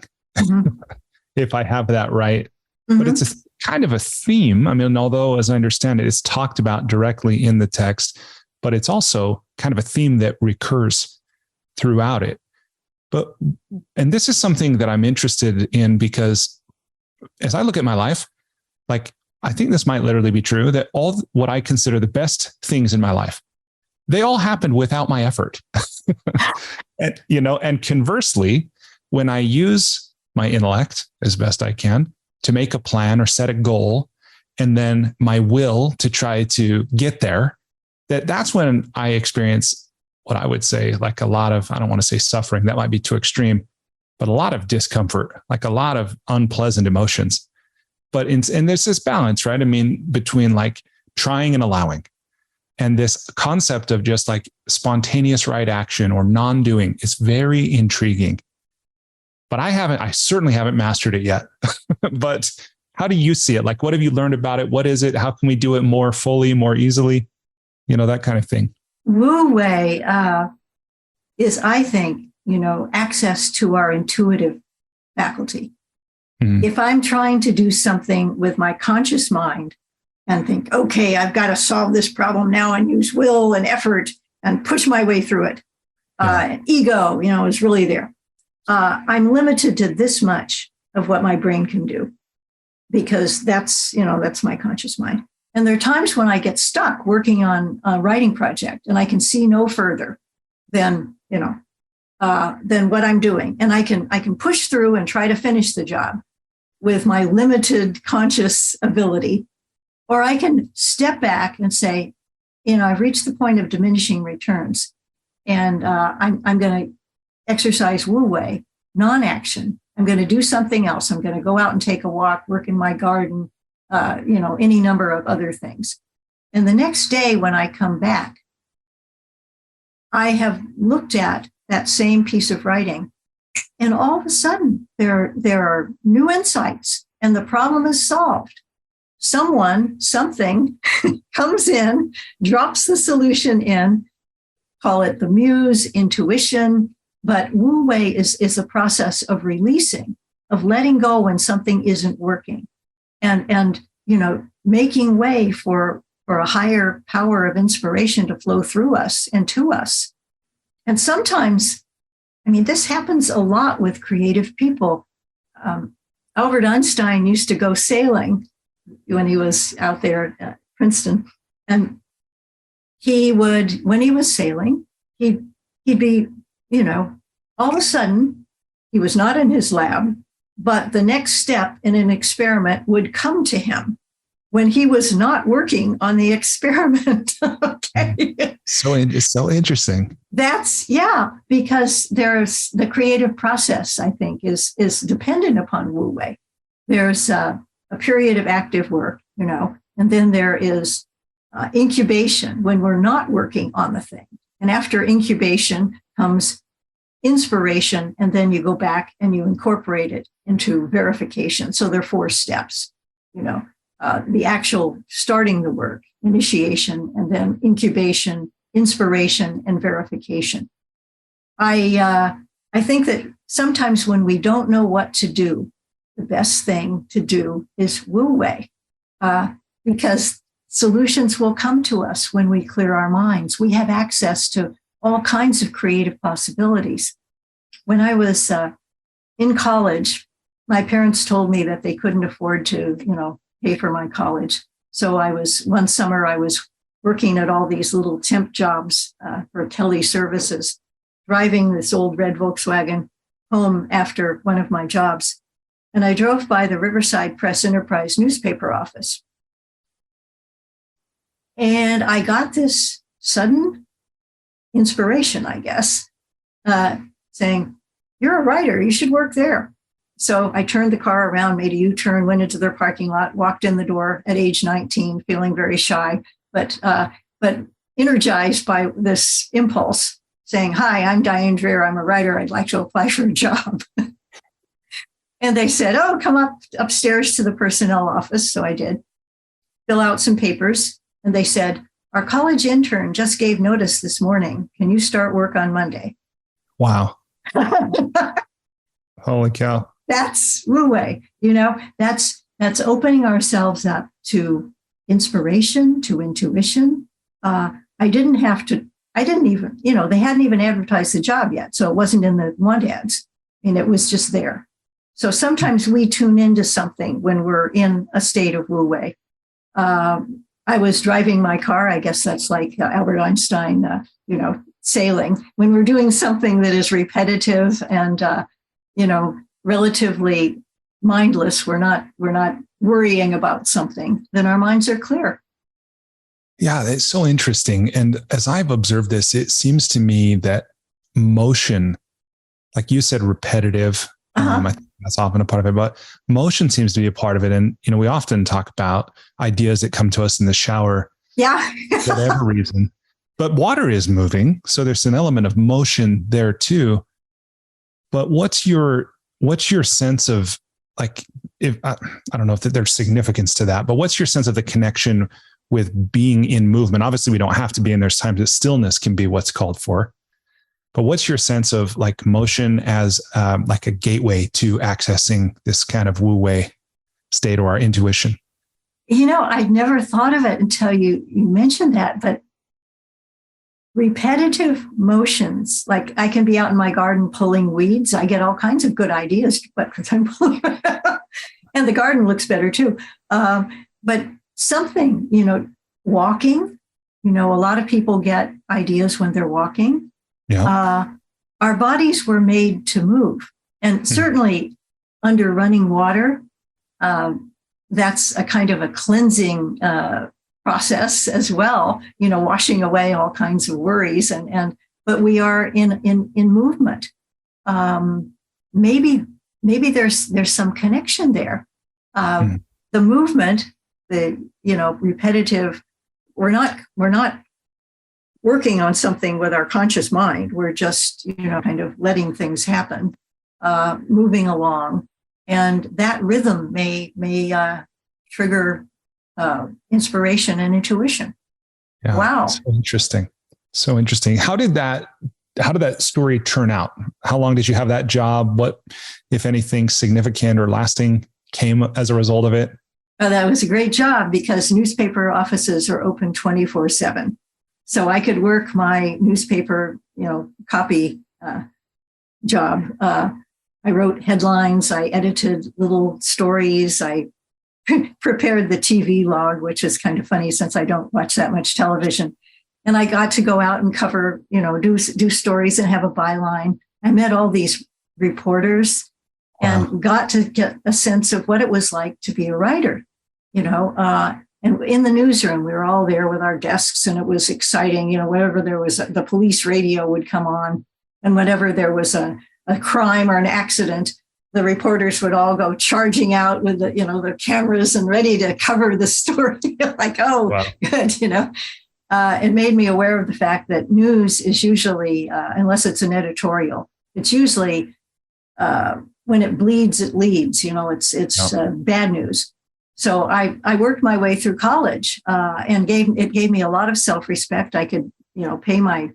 if I have that right. Mm-hmm. But it's kind of a theme. I mean, although as I understand it, it's talked about directly in the text, but it's also kind of a theme that recurs throughout it. And this is something that I'm interested in because as I look at my life, like, I think this might literally be true that all what I consider the best things in my life, they all happened without my effort. And conversely, when I use my intellect as best I can to make a plan or set a goal, and then my will to try to get there, that's when I experience what I would say, like a lot of, I don't want to say suffering, that might be too extreme, but a lot of discomfort, like a lot of unpleasant emotions. And there's this balance, right? I mean, between like trying and allowing, and this concept of just like spontaneous right action or non-doing is very intriguing. But I certainly haven't mastered it yet. But how do you see it? Like, what have you learned about it? What is it? How can we do it more fully, more easily? That kind of thing. Wu Wei is, I think, access to our intuitive faculty. Mm-hmm. If I'm trying to do something with my conscious mind and think, okay, I've got to solve this problem now and use will and effort and push my way through it. Ego, is really there. I'm limited to this much of what my brain can do because that's my conscious mind. And there are times when I get stuck working on a writing project and I can see no further than what I'm doing. And I can push through and try to finish the job with my limited conscious ability. Or I can step back and say, I've reached the point of diminishing returns and I'm going to exercise Wu Wei, non-action. I'm going to do something else. I'm going to go out and take a walk, work in my garden, any number of other things. And the next day when I come back, I have looked at that same piece of writing and all of a sudden there are new insights and the problem is solved. Something comes in, drops the solution in, call it the muse, intuition, but Wu Wei is a process of releasing, of letting go when something isn't working. And making way for a higher power of inspiration to flow through us and to us. And sometimes, this happens a lot with creative people. Albert Einstein used to go sailing when he was out there at Princeton. And when he was sailing, he'd be, all of a sudden, he was not in his lab, but the next step in an experiment would come to him when he was not working on the experiment. Okay. So interesting. Because there's the creative process, I think, is dependent upon Wu Wei. There's a period of active work, and then there is incubation when we're not working on the thing. And after incubation comes inspiration, and then you go back and you incorporate it into verification. So there are 4 steps, the actual starting the work, initiation, and then incubation, inspiration, and verification. I think that sometimes when we don't know what to do, the best thing to do is Wu Wei, because solutions will come to us when we clear our minds. We have access to all kinds of creative possibilities. When I was in college, my parents told me that they couldn't afford to, pay for my college. So one summer I was working at all these little temp jobs for tele services. driving this old red Volkswagen home after one of my jobs. And I drove by the Riverside Press Enterprise newspaper office. And I got this sudden inspiration, I guess, saying, "You're a writer, you should work there." So I turned the car around, made a U-turn, went into their parking lot, walked in the door at age 19, feeling very shy, but energized by this impulse, saying, "Hi, I'm Diane Dreher. I'm a writer. I'd like to apply for a job." And they said, "Oh, come upstairs to the personnel office." So I did, fill out some papers. And they said, "Our college intern just gave notice this morning. Can you start work on Monday?" Wow. Holy cow. That's Wu Wei. That's opening ourselves up to inspiration, to intuition. I didn't even, they hadn't even advertised the job yet. So it wasn't in the want ads. It was just there. So sometimes we tune into something when we're in a state of Wu Wei. I was driving my car. I guess that's like Albert Einstein, sailing. When we're doing something that is repetitive and, relatively mindless, we're not worrying about something, then our minds are clear. Yeah, it's so interesting. And as I've observed this, it seems to me that motion, like you said, repetitive, I think that's often a part of it, but motion seems to be a part of it. And, we often talk about ideas that come to us in the shower. Yeah. For whatever reason, but water is moving. So there's an element of motion there too. But what's your sense of, like, if I don't know if there's significance to that, but what's your sense of the connection with being in movement? Obviously we don't have to be, and there's times that stillness can be what's called for. But what's your sense of like motion as like a gateway to accessing this kind of Wu Wei state or our intuition? I'd never thought of it until you mentioned that, but repetitive motions, like I can be out in my garden pulling weeds. I get all kinds of good ideas, but I'm pulling, and the garden looks better too. But something, walking, a lot of people get ideas when they're walking. Yeah. Our bodies were made to move, and certainly under running water, that's a kind of a cleansing process as well. Washing away all kinds of worries, but we are in movement. Maybe there's some connection there. The movement, the repetitive. We're not working on something with our conscious mind. We're just, kind of letting things happen, moving along. And that rhythm may trigger inspiration and intuition. Yeah, wow. So interesting. How did that story turn out? How long did you have that job? What, if anything, significant or lasting came as a result of it? That was a great job because newspaper offices are open 24/7. So I could work my newspaper, copy job. I wrote headlines. I edited little stories. I prepared the TV log, which is kind of funny since I don't watch that much television. And I got to go out and cover, do stories and have a byline. I met all these reporters and got to get a sense of what it was like to be a writer, and in the newsroom, we were all there with our desks, and it was exciting. Whenever there was the police radio would come on, and whenever there was a crime or an accident, the reporters would all go charging out with the cameras and ready to cover the story. Like, oh, wow. Good, It made me aware of the fact that news is usually, unless it's an editorial, it's usually when it bleeds, it leads. It's bad news. So I worked my way through college, and it gave me a lot of self-respect. I could, pay my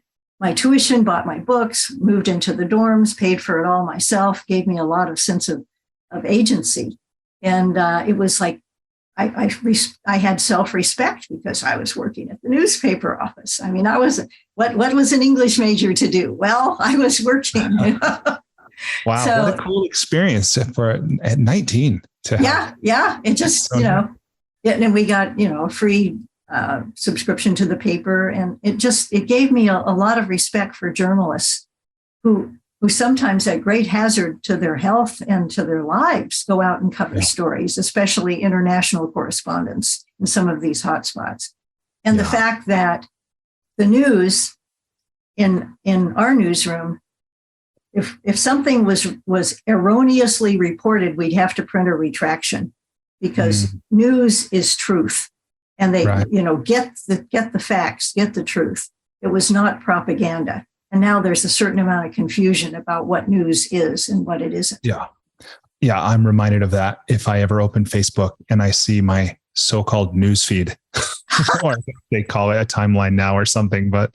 tuition, bought my books, moved into the dorms, paid for it all myself, gave me a lot of sense of agency. And it was like, I had self-respect because I was working at the newspaper office. I mean, what was an English major to do? Well, I was working. Wow. So, what a cool experience at 19. Yeah. It just, and we got, a free subscription to the paper. And it gave me a lot of respect for journalists who sometimes at great hazard to their health and to their lives go out and cover stories, especially international correspondents in some of these hotspots. And the fact that the news in our newsroom, if something was erroneously reported, we'd have to print a retraction, because news is truth. And they, get the facts, get the truth. It was not propaganda. And now there's a certain amount of confusion about what news is and what it isn't. Yeah. Yeah. I'm reminded of that if I ever open Facebook and I see my so-called news feed, or they call it a timeline now or something, but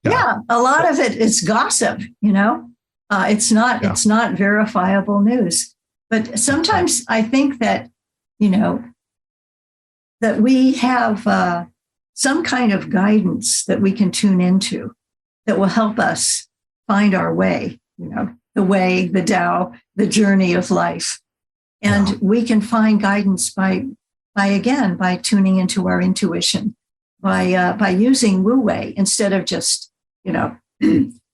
yeah, a lot of it is gossip, it's not verifiable news. But sometimes I think that, that we have some kind of guidance that we can tune into that will help us find our way, the way, the Tao, the journey of life. And we can find guidance by tuning into our intuition, by using Wu Wei instead of just,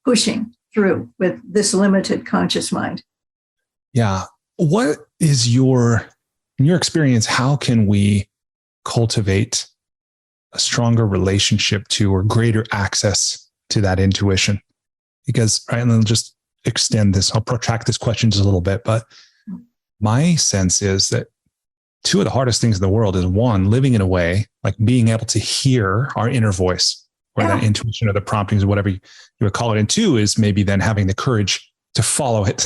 pushing through with this limited conscious mind. Yeah. What is in your experience, how can we cultivate a stronger relationship to, or greater access to, that intuition? Because, right, and then just extend this, I'll protract this question just a little bit, but my sense is that two of the hardest things in the world is, one, living in a way, like being able to hear our inner voice, or that intuition, or the promptings, or whatever you would call it. And two is maybe then having the courage to follow it,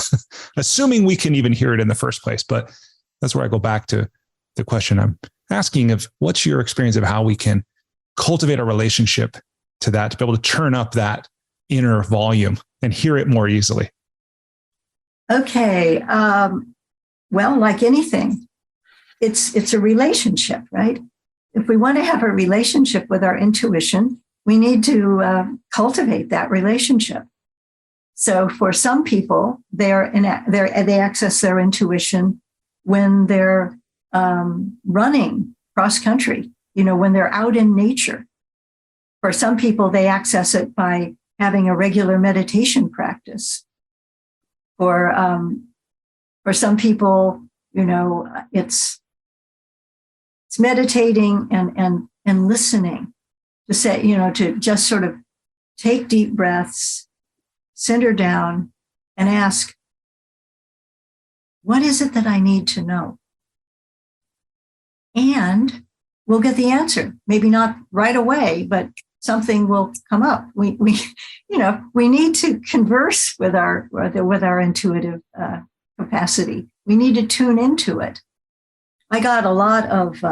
assuming we can even hear it in the first place. But that's where I go back to the question I'm asking of, what's your experience of how we can cultivate a relationship to that, to be able to turn up that inner volume and hear it more easily? Okay. Well, like anything, it's a relationship, right? If we want to have a relationship with our intuition, we need to cultivate that relationship. So for some people, they access their intuition when they're running cross country, when they're out in nature. For some people, they access it by having a regular meditation practice. For some people, it's meditating and listening, to say, to just sort of take deep breaths, center down, and ask, what is it that I need to know? And we'll get the answer. Maybe not right away, but something will come up. We need to converse with our intuitive capacity. We need to tune into it. I got a lot of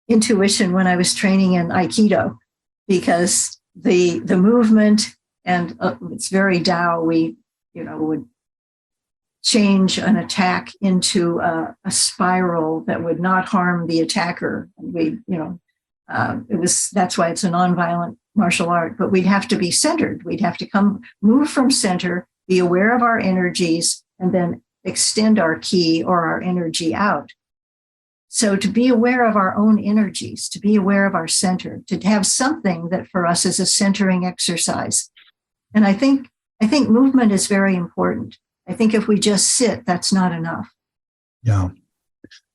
intuition when I was training in Aikido, because the movement, and it's very Tao. We would change an attack into a spiral that would not harm the attacker. That's why it's a nonviolent martial art, but we'd have to be centered. We'd have to move from center, be aware of our energies, and then extend our ki or our energy out. So to be aware of our own energies, to be aware of our center, to have something that for us is a centering exercise. And I think movement is very important. I think if we just sit, that's not enough. Yeah.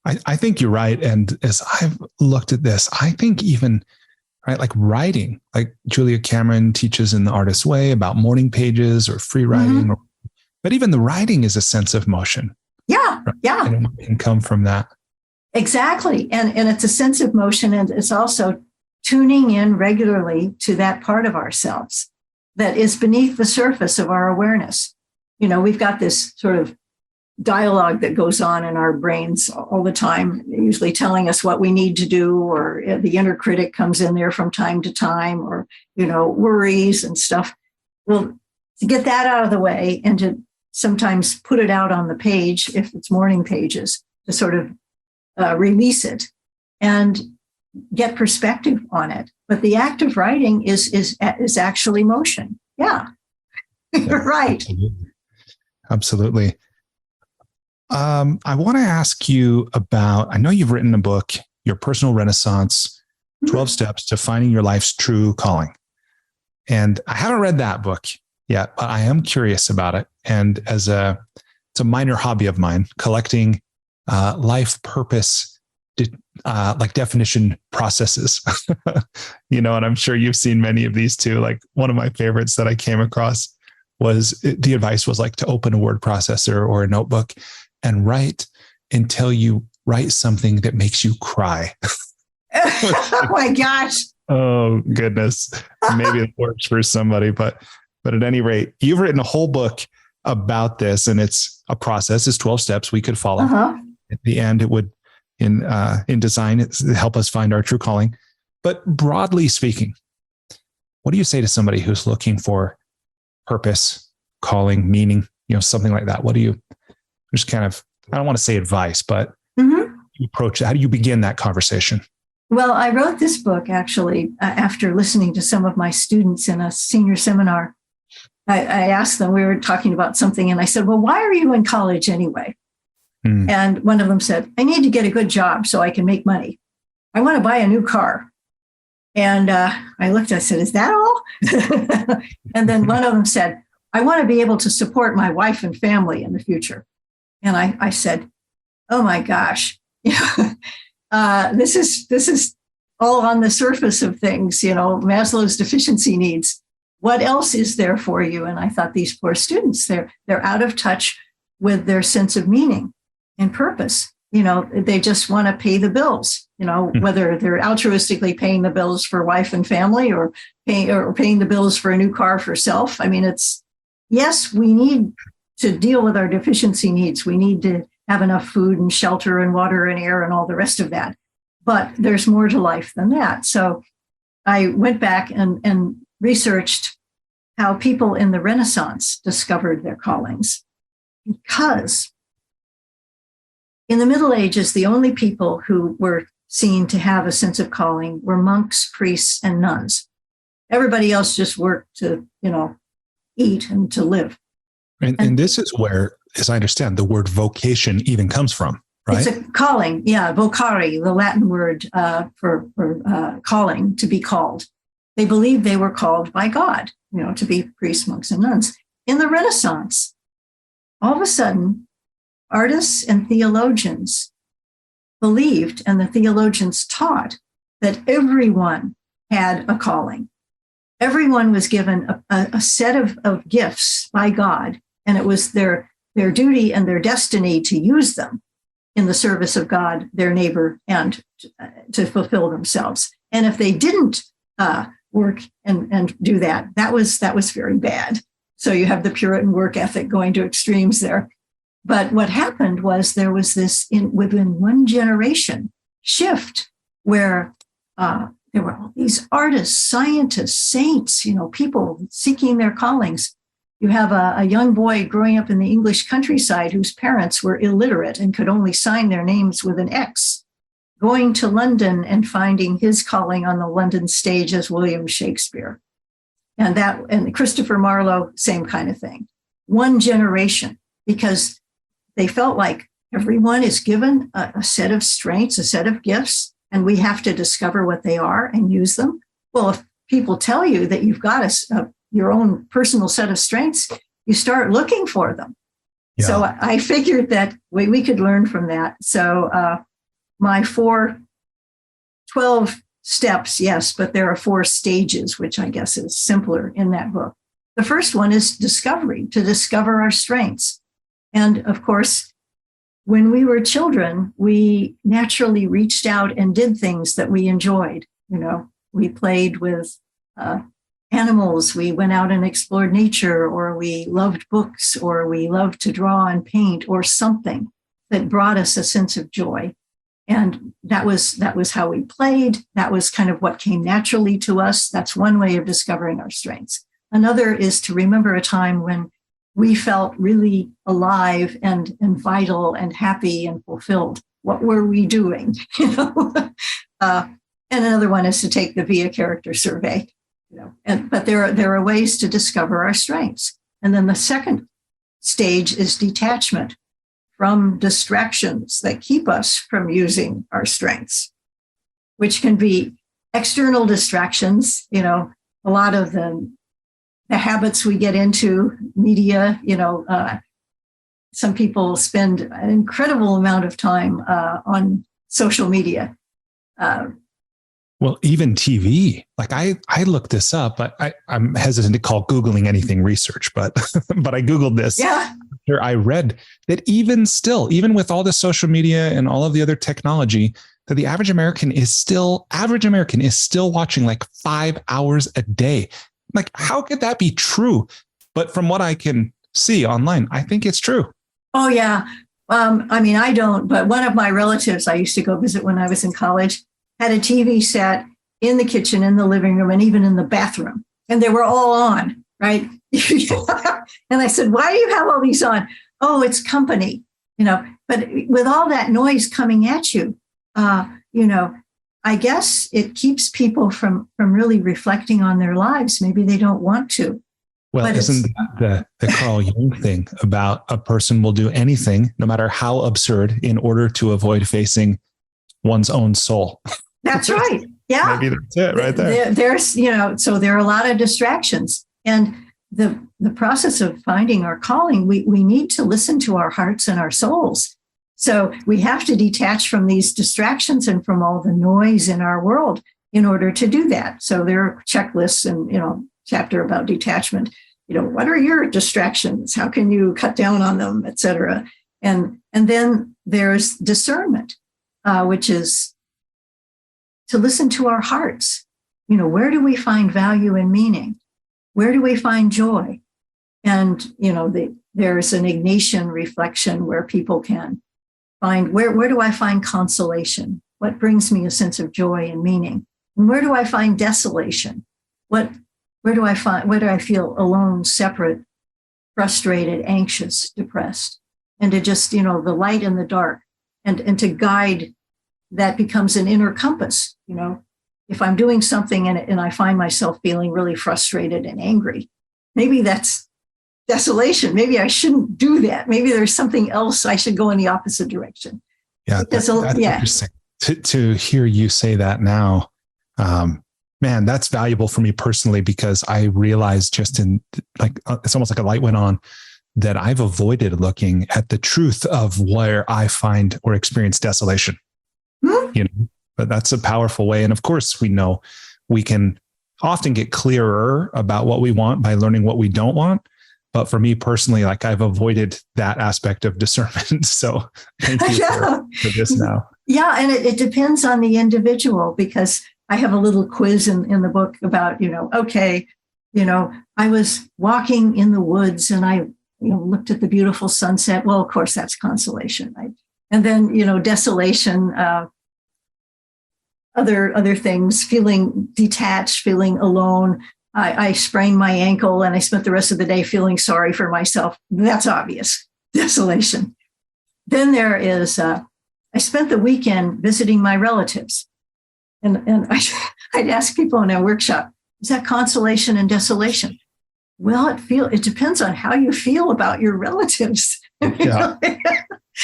I think you're right. And as I've looked at this, I think even, right, like writing, like Julia Cameron teaches in The Artist's Way about morning pages or free writing, but even the writing is a sense of motion. Yeah. Right? Yeah. And it can come from that. Exactly. And it's a sense of motion. And it's also tuning in regularly to that part of ourselves that is beneath the surface of our awareness. We've got this sort of dialogue that goes on in our brains all the time, usually telling us what we need to do, or the inner critic comes in there from time to time, or, worries and stuff. Well, to get that out of the way and to sometimes put it out on the page, if it's morning pages, to sort of release it and get perspective on it. But the act of writing is actually motion. Yeah, you're right. Absolutely. I want to ask you about, I know you've written a book, Your Personal Renaissance, 12 Steps to Finding Your Life's True Calling. And I haven't read that book Yeah, but I am curious about it. And it's a minor hobby of mine, collecting life purpose, like definition processes. And I'm sure you've seen many of these too. Like one of my favorites that I came across was the advice was like to open a word processor or a notebook and write until you write something that makes you cry. Oh my gosh. Oh goodness. Maybe it works for somebody, but at any rate, you've written a whole book about this, and it's a process. It's 12 steps we could follow. At the end, it would in design help us find our true calling. But broadly speaking, what do you say to somebody who's looking for purpose, calling, meaning, something like that? What do you just kind of, I don't want to say advice, but you approach it? How do you begin that conversation? Well, I wrote this book actually after listening to some of my students in a senior seminar. I asked them, we were talking about something, and I said, well, why are you in college anyway? And one of them said, I need to get a good job so I can make money. I want to buy a new car. And I looked, I said, is that all? And then one of them said, I want to be able to support my wife and family in the future. And I said, oh my gosh, this is all on the surface of things, Maslow's deficiency needs. What else is there for you? And I thought, these poor students, they're out of touch with their sense of meaning and purpose. They just want to pay the bills, whether they're altruistically paying the bills for wife and family or paying the bills for a new car for self. I mean, yes, we need to deal with our deficiency needs. We need to have enough food and shelter and water and air and all the rest of that. But there's more to life than that. So I went back and researched how people in the Renaissance discovered their callings. Because in the Middle Ages, the only people who were seen to have a sense of calling were monks, priests, and nuns. Everybody else just worked to, eat and to live. And this is where, as I understand, the word vocation even comes from, right? It's a calling. Yeah, vocare, the Latin word for calling, to be called. They believed they were called by God, to be priests, monks, and nuns. In the Renaissance, all of a sudden, artists and theologians believed, and the theologians taught, that everyone had a calling. Everyone was given a set of gifts by God, and it was their duty and their destiny to use them in the service of God, their neighbor, and to fulfill themselves. And if they didn't work and do that, that was very bad. So you have the Puritan work ethic going to extremes there. But what happened was there was this, within one generation, shift where there were all these artists, scientists, saints, people seeking their callings. You have a young boy growing up in the English countryside whose parents were illiterate and could only sign their names with an X, going to London and finding his calling on the London stage as William Shakespeare. And Christopher Marlowe, same kind of thing. One generation, because they felt like everyone is given a set of strengths, a set of gifts, and we have to discover what they are and use them. Well, if people tell you that you've got your own personal set of strengths, you start looking for them. Yeah. So I figured that we could learn from that. So my 12 steps, yes, but there are 4 stages, which I guess is simpler in that book. The first one is discovery, to discover our strengths. And of course, when we were children, we naturally reached out and did things that we enjoyed. We played with animals, we went out and explored nature, or we loved books, or we loved to draw and paint, or something that brought us a sense of joy. And that was how we played. That was kind of what came naturally to us. That's one way of discovering our strengths. Another is to remember a time when we felt really alive and vital and happy and fulfilled. What were we doing? And another one is to take the Via character survey. But there are ways to discover our strengths. And then the second stage is detachment from distractions that keep us from using our strengths, which can be external distractions. A lot of the the habits we get into, media, some people spend an incredible amount of time on social media. Well, even TV, like I looked this up, but I'm hesitant to call Googling anything research, but I Googled this. Yeah. Here I read that even with all the social media and all of the other technology, that the average American is still watching like 5 hours a day. Like, how could that be true? But from what I can see online, I think it's true. Oh, yeah. I don't, but one of my relatives I used to go visit when I was in college had a TV set in the kitchen, in the living room, and even in the bathroom. And they were all on, right? And I said, why do you have all these on? Oh, it's company, but with all that noise coming at you, I guess it keeps people from really reflecting on their lives. Maybe they don't want to. Well, isn't that the Carl Jung thing about a person will do anything, no matter how absurd, in order to avoid facing one's own soul? That's right. Yeah. Maybe that's it right there. There's, so there are a lot of distractions. And the process of finding our calling, we need to listen to our hearts and our souls. So we have to detach from these distractions and from all the noise in our world in order to do that. So there are checklists and, chapter about detachment. What are your distractions? How can you cut down on them, et cetera? And then there's discernment, which is to listen to our hearts. Where do we find value and meaning? Where do we find joy? And, there's an Ignatian reflection where people can find, where do I find consolation? What brings me a sense of joy and meaning? And where do I find desolation? Where do I feel alone, separate, frustrated, anxious, depressed? And to just, the light and the dark, and to guide, that becomes an inner compass. If I'm doing something and I find myself feeling really frustrated and angry, maybe that's desolation. Maybe I shouldn't do that. Maybe there's something else. I should go in the opposite direction. Yeah, that's interesting. To hear you say that now, man, that's valuable for me personally, because I realized just it's almost like a light went on, that I've avoided looking at the truth of where I find or experience desolation. But that's a powerful way. And of course, we know we can often get clearer about what we want by learning what we don't want. But for me personally, like, I've avoided that aspect of discernment. So thank you for this now. Yeah. And it depends on the individual, because I have a little quiz in the book about, I was walking in the woods and I, looked at the beautiful sunset. Well, of course, that's consolation, right? And then, desolation, other things, feeling detached, feeling alone. I sprained my ankle and I spent the rest of the day feeling sorry for myself. That's obvious, desolation. Then there is, I spent the weekend visiting my relatives. And I'd ask people in a workshop, is that consolation and desolation? Well, it depends on how you feel about your relatives. Yeah.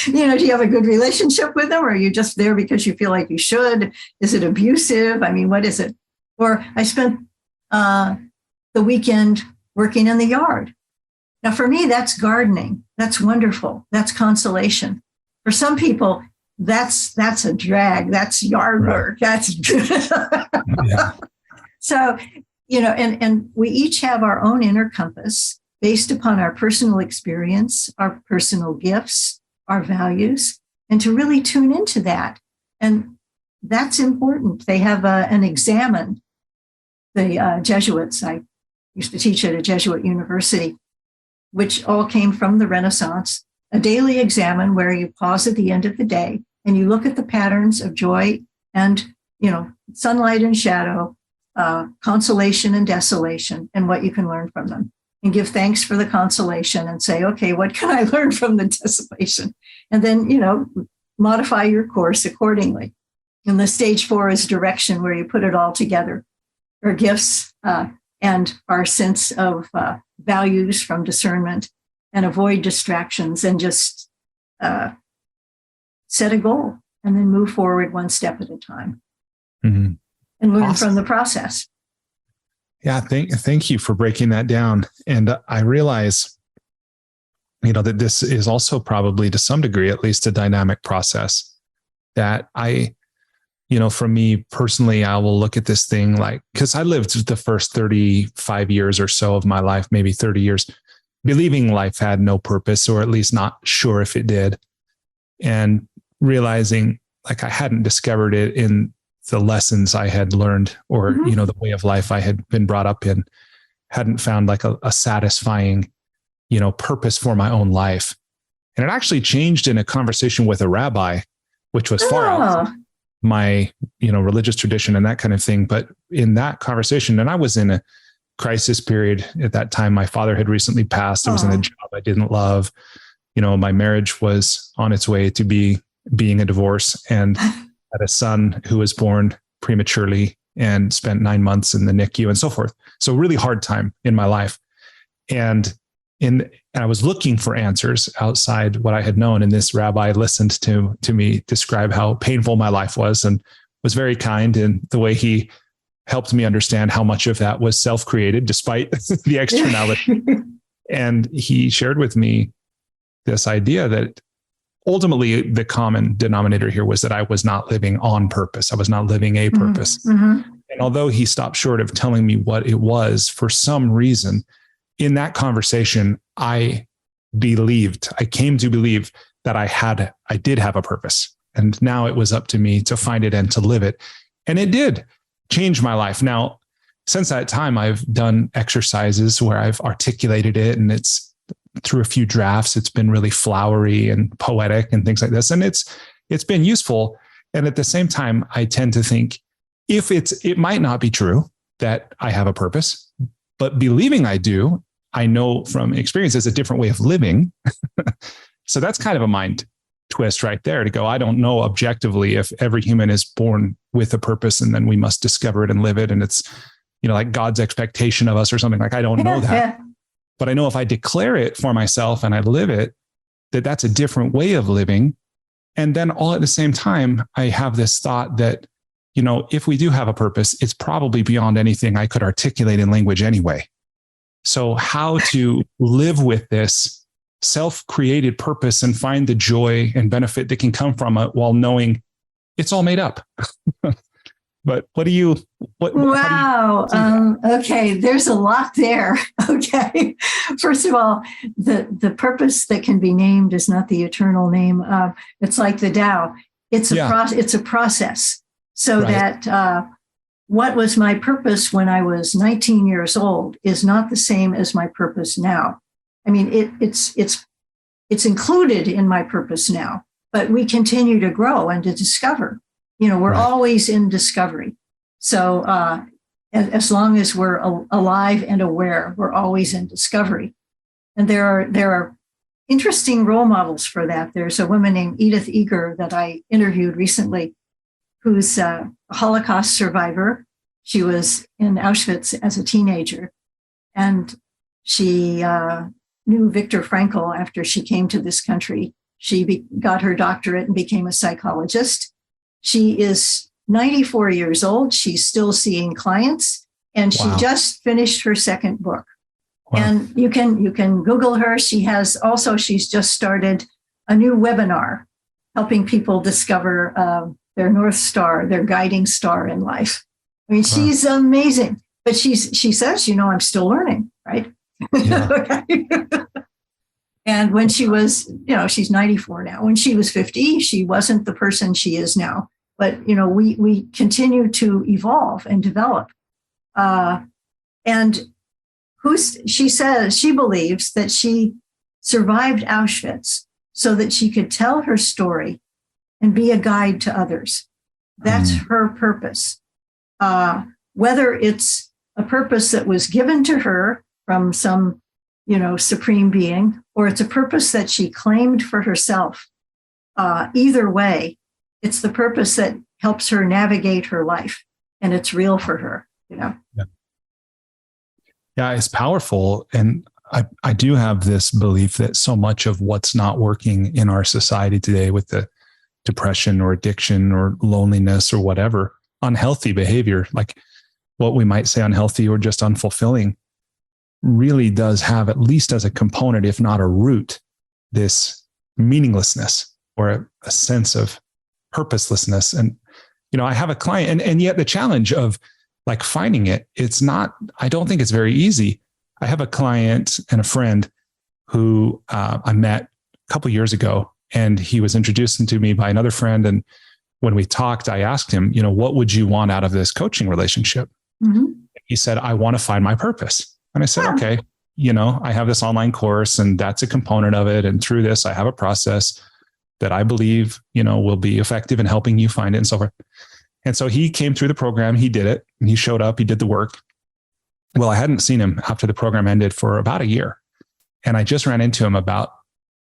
Do you have a good relationship with them, or are you just there because you feel like you should? Is it abusive? What is it? Or I spent the weekend working in the yard. Now, for me, that's gardening. That's wonderful. That's consolation. For some people, that's a drag. That's yard work. That's yeah. So, and we each have our own inner compass based upon our personal experience, our personal gifts, our values, and to really tune into that. And that's important. They have an examen. The Jesuits, I used to teach at a Jesuit university, which all came from the Renaissance, a daily examen where you pause at the end of the day and you look at the patterns of joy and, sunlight and shadow, consolation and desolation, and what you can learn from them. And give thanks for the consolation and say, okay, what can I learn from the desolation? And then, modify your course accordingly. And the stage 4 is direction, where you put it all together. Our gifts and our sense of values from discernment, and avoid distractions, and just set a goal and then move forward one step at a time. Mm-hmm. And learn from the process. Yeah, thank you for breaking that down. And I realize, that this is also probably to some degree, at least, a dynamic process that for me personally, I will look at this thing like, because I lived the first 35 years or so of my life, maybe 30 years, believing life had no purpose, or at least not sure if it did. And realizing like I hadn't discovered it in the lessons I had learned, or, the way of life I had been brought up in, hadn't found like a satisfying, purpose for my own life. And it actually changed in a conversation with a rabbi, which was far out my, religious tradition and that kind of thing. But in that conversation, and I was in a crisis period at that time. My father had recently passed. I was in a job I didn't love. My marriage was on its way to being a divorce, and had a son who was born prematurely and spent 9 months in the NICU and so forth. So really hard time in my life. And I was looking for answers outside what I had known. And this rabbi listened to me describe how painful my life was, and was very kind in the way he helped me understand how much of that was self-created despite the externality. And he shared with me this idea that ultimately the common denominator here was that I was not living on purpose. I was not living a purpose. And although he stopped short of telling me what it was, for some reason, in that conversation, I came to believe that I did have a purpose. And now it was up to me to find it and to live it. And it did change my life. Now, since that time, I've done exercises where I've articulated it, and it's through a few drafts. It's been really flowery and poetic and things like this. And it's been useful. And at the same time, I tend to think it might not be true that I have a purpose, but believing I do, I know from experience, is a different way of living. So that's kind of a mind twist right there, to go, I don't know objectively if every human is born with a purpose and then we must discover it and live it. And it's, like God's expectation of us or something. Like, I don't know that. Yeah. But I know if I declare it for myself and I live it, that's a different way of living. And then all at the same time, I have this thought that, if we do have a purpose, it's probably beyond anything I could articulate in language anyway. So how to live with this self-created purpose and find the joy and benefit that can come from it while knowing it's all made up. But wow. Okay. There's a lot there. Okay. First of all, the purpose that can be named is not the eternal name. It's like the Tao. It's a process. So that what was my purpose when I was 19 years old is not the same as my purpose now. I mean, it's included in my purpose now, but we continue to grow and to discover. We're always in discovery. So as long as we're alive and aware, we're always in discovery. And there are interesting role models for that. There's a woman named Edith Eger that I interviewed recently, who's a Holocaust survivor. She was in Auschwitz as a teenager, and she knew Viktor Frankl after she came to this country. She got her doctorate and became a psychologist. She is 94 years old. She's still seeing clients, and she just finished her second book. Wow. And you can Google her. She's just started a new webinar helping people discover their North Star, their guiding star in life. I mean, she's amazing, but she says, I'm still learning, right? Yeah. And when she was, she's 94 now. When she was 50, she wasn't the person she is now. But, we continue to evolve and develop. And she says she believes that she survived Auschwitz so that she could tell her story and be a guide to others. That's her purpose. Whether it's a purpose that was given to her from some, supreme being, or it's a purpose that she claimed for herself. Either way, it's the purpose that helps her navigate her life, and it's real for her, Yeah, it's powerful. And I do have this belief that so much of what's not working in our society today with the depression or addiction or loneliness or whatever, unhealthy behavior, like what we might say unhealthy or just unfulfilling really does have, at least as a component, if not a root, this meaninglessness or a sense of purposelessness. And, I have a client and yet the challenge of like finding it, I don't think it's very easy. I have a client and a friend who I met a couple of years ago, and he was introduced to me by another friend. And when we talked, I asked him, what would you want out of this coaching relationship? Mm-hmm. He said, I want to find my purpose. And I said, okay, I have this online course and that's a component of it. And through this, I have a process that I believe, will be effective in helping you find it and so forth. And so he came through the program, he did it, and he showed up, he did the work. Well, I hadn't seen him after the program ended for about a year. And I just ran into him about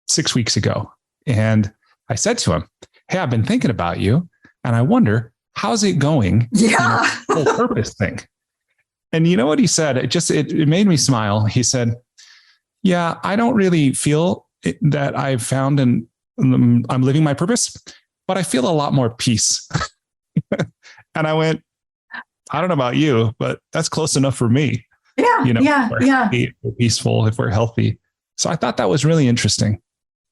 6 weeks ago. And I said to him, hey, I've been thinking about you and I wonder, how's it going? Yeah. Whole purpose thing. And you know what he said? It made me smile. He said, yeah, I don't really feel that I've found and I'm living my purpose, but I feel a lot more peace. And I went, I don't know about you, but that's close enough for me. Yeah. If we're happy, if we're peaceful, if we're healthy. So I thought that was really interesting,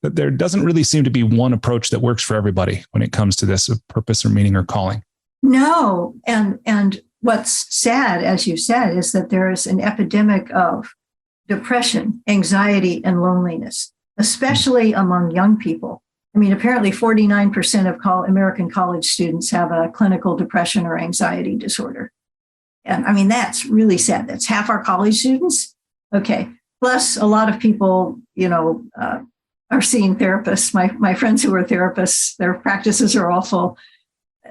that there doesn't really seem to be one approach that works for everybody when it comes to this of purpose or meaning or calling. No. And what's sad, as you said, is that there is an epidemic of depression, anxiety, and loneliness, especially among young people. I mean, apparently 49% of American college students have a clinical depression or anxiety disorder. And I mean, that's really sad. That's half our college students. Okay. Plus, a lot of people, are seeing therapists. My friends who are therapists, their practices are awful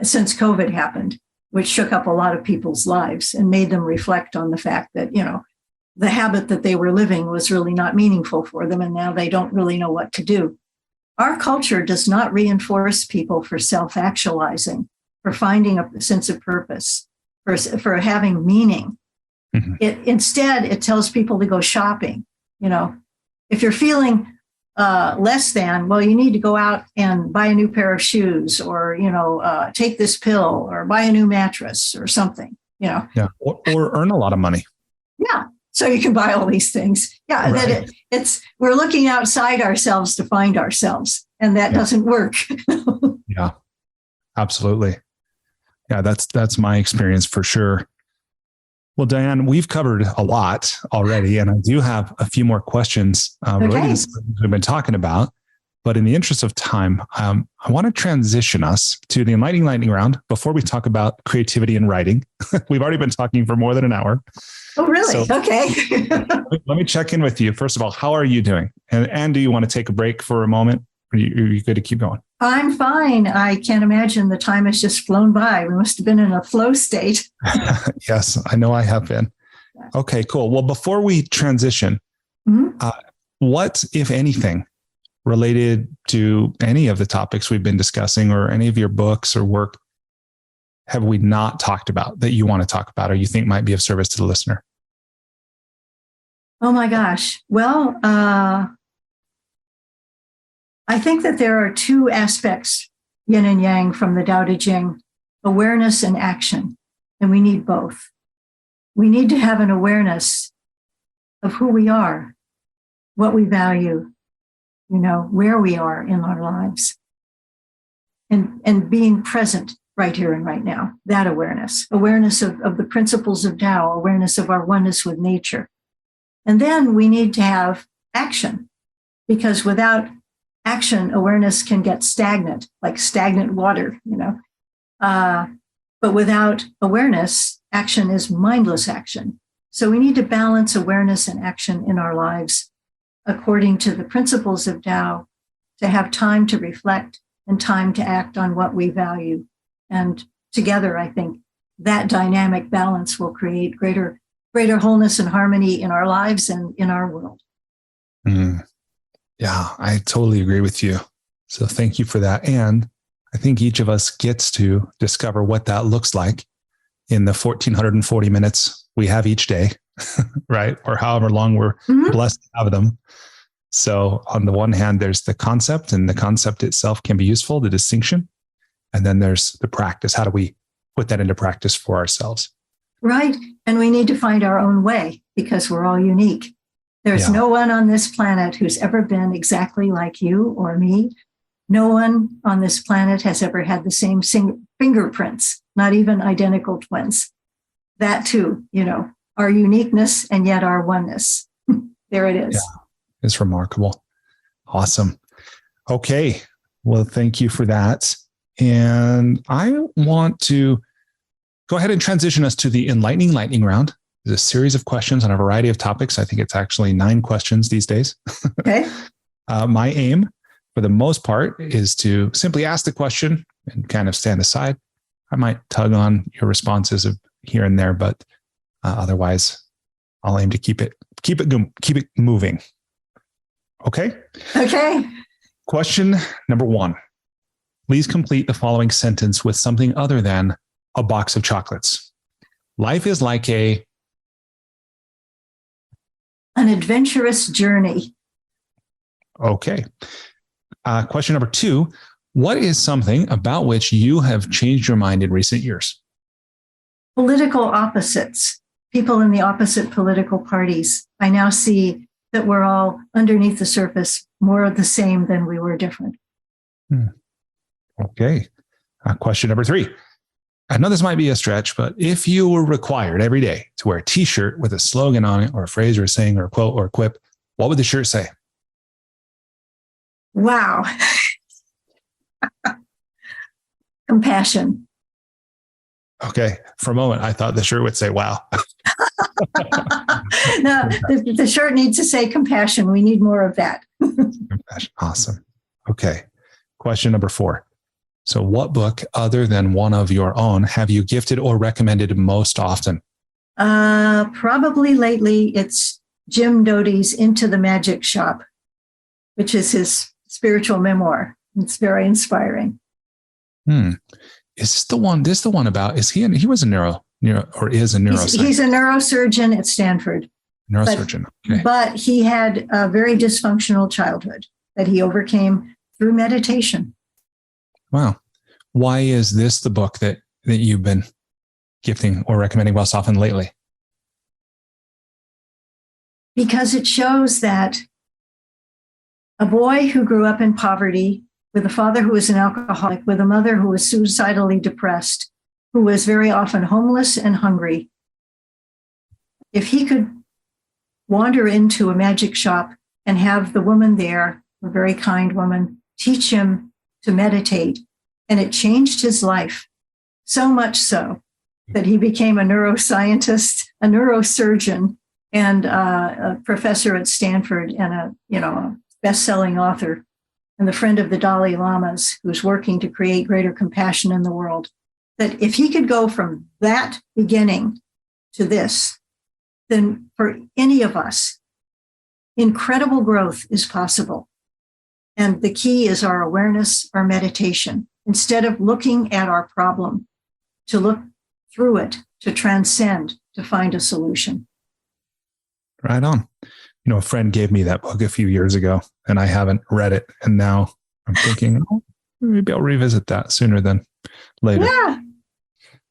since COVID happened, which shook up a lot of people's lives and made them reflect on the fact that, the habit that they were living was really not meaningful for them. And now they don't really know what to do. Our culture does not reinforce people for self-actualizing, for finding a sense of purpose, for having meaning. Mm-hmm. Instead, it tells people to go shopping. If you're feeling less than, well, you need to go out and buy a new pair of shoes or, take this pill or buy a new mattress or something, Yeah. Or earn a lot of money. Yeah. So you can buy all these things. Yeah. Right. That we're looking outside ourselves to find ourselves, and that doesn't work. Yeah, absolutely. Yeah. That's my experience for sure. Well, Diane, we've covered a lot already, and I do have a few more questions related to what we've been talking about. But in the interest of time, I want to transition us to the enlightening lightning round before we talk about creativity and writing. We've already been talking for more than an hour. Oh, really? So, okay. Let me check in with you. First of all, how are you doing? And do you want to take a break for a moment? Or are you good to keep going? I'm fine. I can't imagine the time has just flown by. We must have been in a flow state. Yes, I know I have been. Okay, cool. Well, before we transition, what, if anything, related to any of the topics we've been discussing or any of your books or work have we not talked about that you want to talk about or you think might be of service to the listener? Oh my gosh. Well, I think that there are two aspects, yin and yang, from the Tao Te Ching, awareness and action, and we need both. We need to have an awareness of who we are, what we value, where we are in our lives, and being present right here and right now, that awareness of the principles of Tao, awareness of our oneness with nature. And then we need to have action, because without action, awareness can get stagnant, like stagnant water, but without awareness, action is mindless action. So we need to balance awareness and action in our lives according to the principles of Tao, to have time to reflect and time to act on what we value. And together, I think that dynamic balance will create greater wholeness and harmony in our lives and in our world. Yeah, I totally agree with you. So thank you for that. And I think each of us gets to discover what that looks like in the 1,440 minutes we have each day, right? Or however long we're blessed to have them. So on the one hand, there's the concept, and the concept itself can be useful, the distinction. And then there's the practice. How do we put that into practice for ourselves? Right. And we need to find our own way because we're all unique. There's no one on this planet who's ever been exactly like you or me. No one on this planet has ever had the same fingerprints, not even identical twins. That too, our uniqueness and yet our oneness. There it is. Yeah, it's remarkable. Awesome. Okay. Well, thank you for that. And I want to go ahead and transition us to the enlightening lightning round. There's a series of questions on a variety of topics. I think it's actually 9 questions these days. Okay. My aim, for the most part, is to simply ask the question and kind of stand aside. I might tug on your responses here and there, but otherwise, I'll aim to keep it moving. Okay. Okay. Question number 1. Please complete the following sentence with something other than a box of chocolates. Life is like an adventurous journey. Okay. Question number 2. What is something about which you have changed your mind in recent years? Political opposites, people in the opposite political parties. I now see that we're all underneath the surface more of the same than we were different. Okay. Question number 3. I know this might be a stretch, but if you were required every day to wear a t-shirt with a slogan on it or a phrase or a saying or a quote or a quip, what would the shirt say? Wow. Compassion. Okay. For a moment, I thought the shirt would say, wow. No, the shirt needs to say compassion. We need more of that. Compassion. Awesome. Okay. Question number 4. So what book other than one of your own have you gifted or recommended most often? Probably lately it's Jim Doty's Into the Magic Shop, which is his spiritual memoir. It's very inspiring. Is this the one about, he was a neuro or is a neuroscientist? He's a neurosurgeon at Stanford. Neurosurgeon. Okay. But he had a very dysfunctional childhood that he overcame through meditation. Wow. Why is this the book that you've been gifting or recommending most often lately? Because it shows that a boy who grew up in poverty, with a father who was an alcoholic, with a mother who was suicidally depressed, who was very often homeless and hungry, if he could wander into a magic shop and have the woman there, a very kind woman, teach him to meditate, and it changed his life so much so that he became a neuroscientist, a neurosurgeon, and a professor at Stanford, and a best-selling author, and the friend of the Dalai Lamas, who's working to create greater compassion in the world. That if he could go from that beginning to this, then for any of us, incredible growth is possible. And the key is our awareness, our meditation. Instead of looking at our problem, to look through it, to transcend, to find a solution. Right on. A friend gave me that book a few years ago and I haven't read it. And now I'm thinking, maybe I'll revisit that sooner than later. Yeah.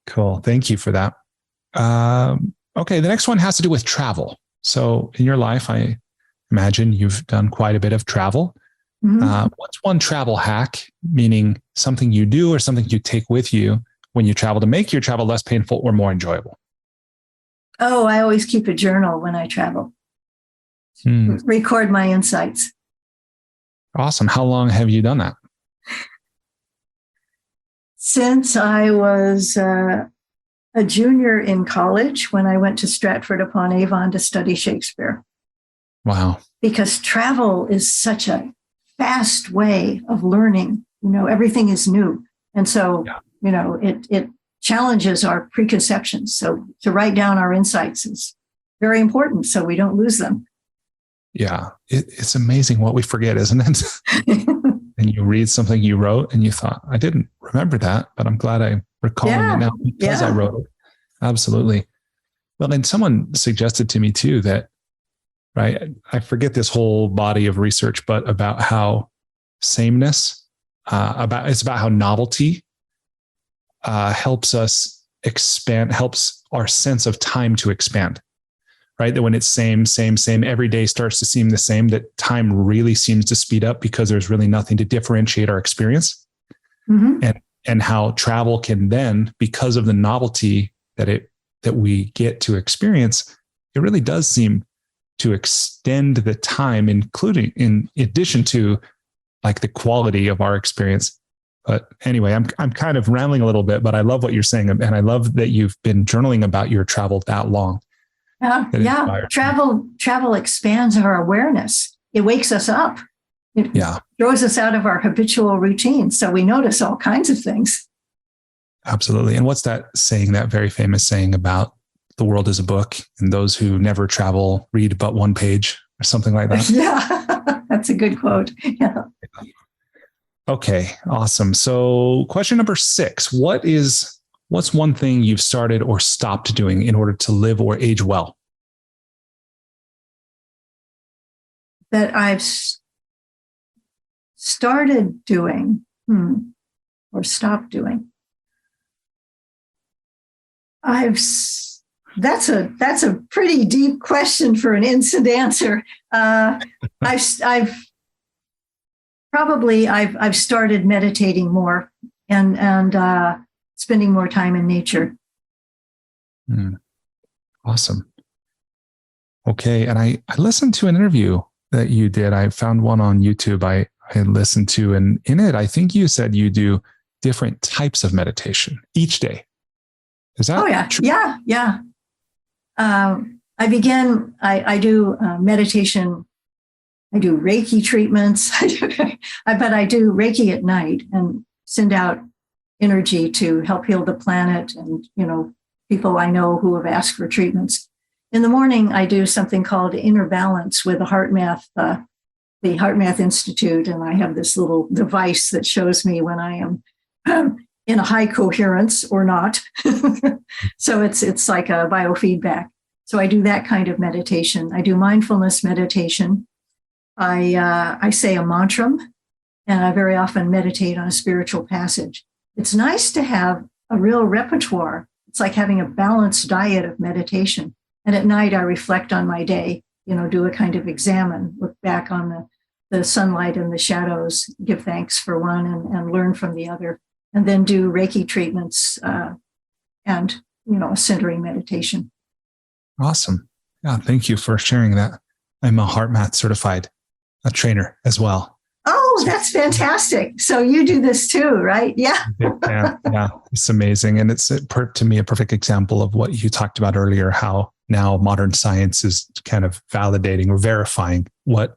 Cool. Thank you for that. Okay. The next one has to do with travel. So in your life, I imagine you've done quite a bit of travel. Mm-hmm. What's one travel hack, meaning something you do or something you take with you when you travel to make your travel less painful or more enjoyable? Oh, I always keep a journal when I travel. Record my insights. Awesome. How long have you done that? Since I was a junior in college, when I went to Stratford-upon-Avon to study Shakespeare. Wow. Because travel is such a fast way of learning. Everything is new. And so, it challenges our preconceptions. So to write down our insights is very important so we don't lose them. Yeah. It's amazing what we forget, isn't it? And you read something you wrote and you thought, I didn't remember that, but I'm glad I'm recalling it now because I wrote it. Absolutely. Well, and someone suggested to me too that, right, I forget this whole body of research, but about how sameness, it's about how novelty helps us helps our sense of time to expand, right? That when it's same, every day starts to seem the same, that time really seems to speed up because there's really nothing to differentiate our experience. Mm-hmm. And how travel can then, because of the novelty that we get to experience, it really does seem to extend the time, including in addition to like the quality of our experience. But anyway, I'm kind of rambling a little bit, but I love what you're saying. And I love that you've been journaling about your travel that long. Yeah. Travel expands our awareness. It wakes us up. It throws us out of our habitual routine. So we notice all kinds of things. Absolutely. And what's that saying, that very famous saying about the world is a book and those who never travel read but one page or something like that? Yeah, that's a good quote. Yeah. Okay, awesome. So question number 6, what's one thing you've started or stopped doing in order to live or age well? That I've started doing or stopped doing. That's a pretty deep question for an instant answer. I've started meditating more and spending more time in nature. Awesome. Okay, and I listened to an interview that you did. I found one on YouTube. I listened to, and in it, I think you said you do different types of meditation each day. Is that true? Yeah. I do meditation. I do Reiki treatments, but I do Reiki at night and send out energy to help heal the planet and, people I know who have asked for treatments. In the morning, I do something called Inner Balance with the HeartMath Institute, and I have this little device that shows me when I am in a high coherence or not. So it's like a biofeedback. So I do that kind of meditation. I do mindfulness meditation. I say a mantra, and I very often meditate on a spiritual passage. It's nice to have a real repertoire. It's like having a balanced diet of meditation. And at night, I reflect on my day, do a kind of examine, look back on the sunlight and the shadows, give thanks for one and learn from the other, and then do Reiki treatments and, a centering meditation. Awesome. Yeah, thank you for sharing that. I'm a HeartMath certified trainer as well. Oh, that's fantastic. So you do this too, right? Yeah. Yeah, it's amazing. And it's to me a perfect example of what you talked about earlier, how now modern science is kind of validating or verifying what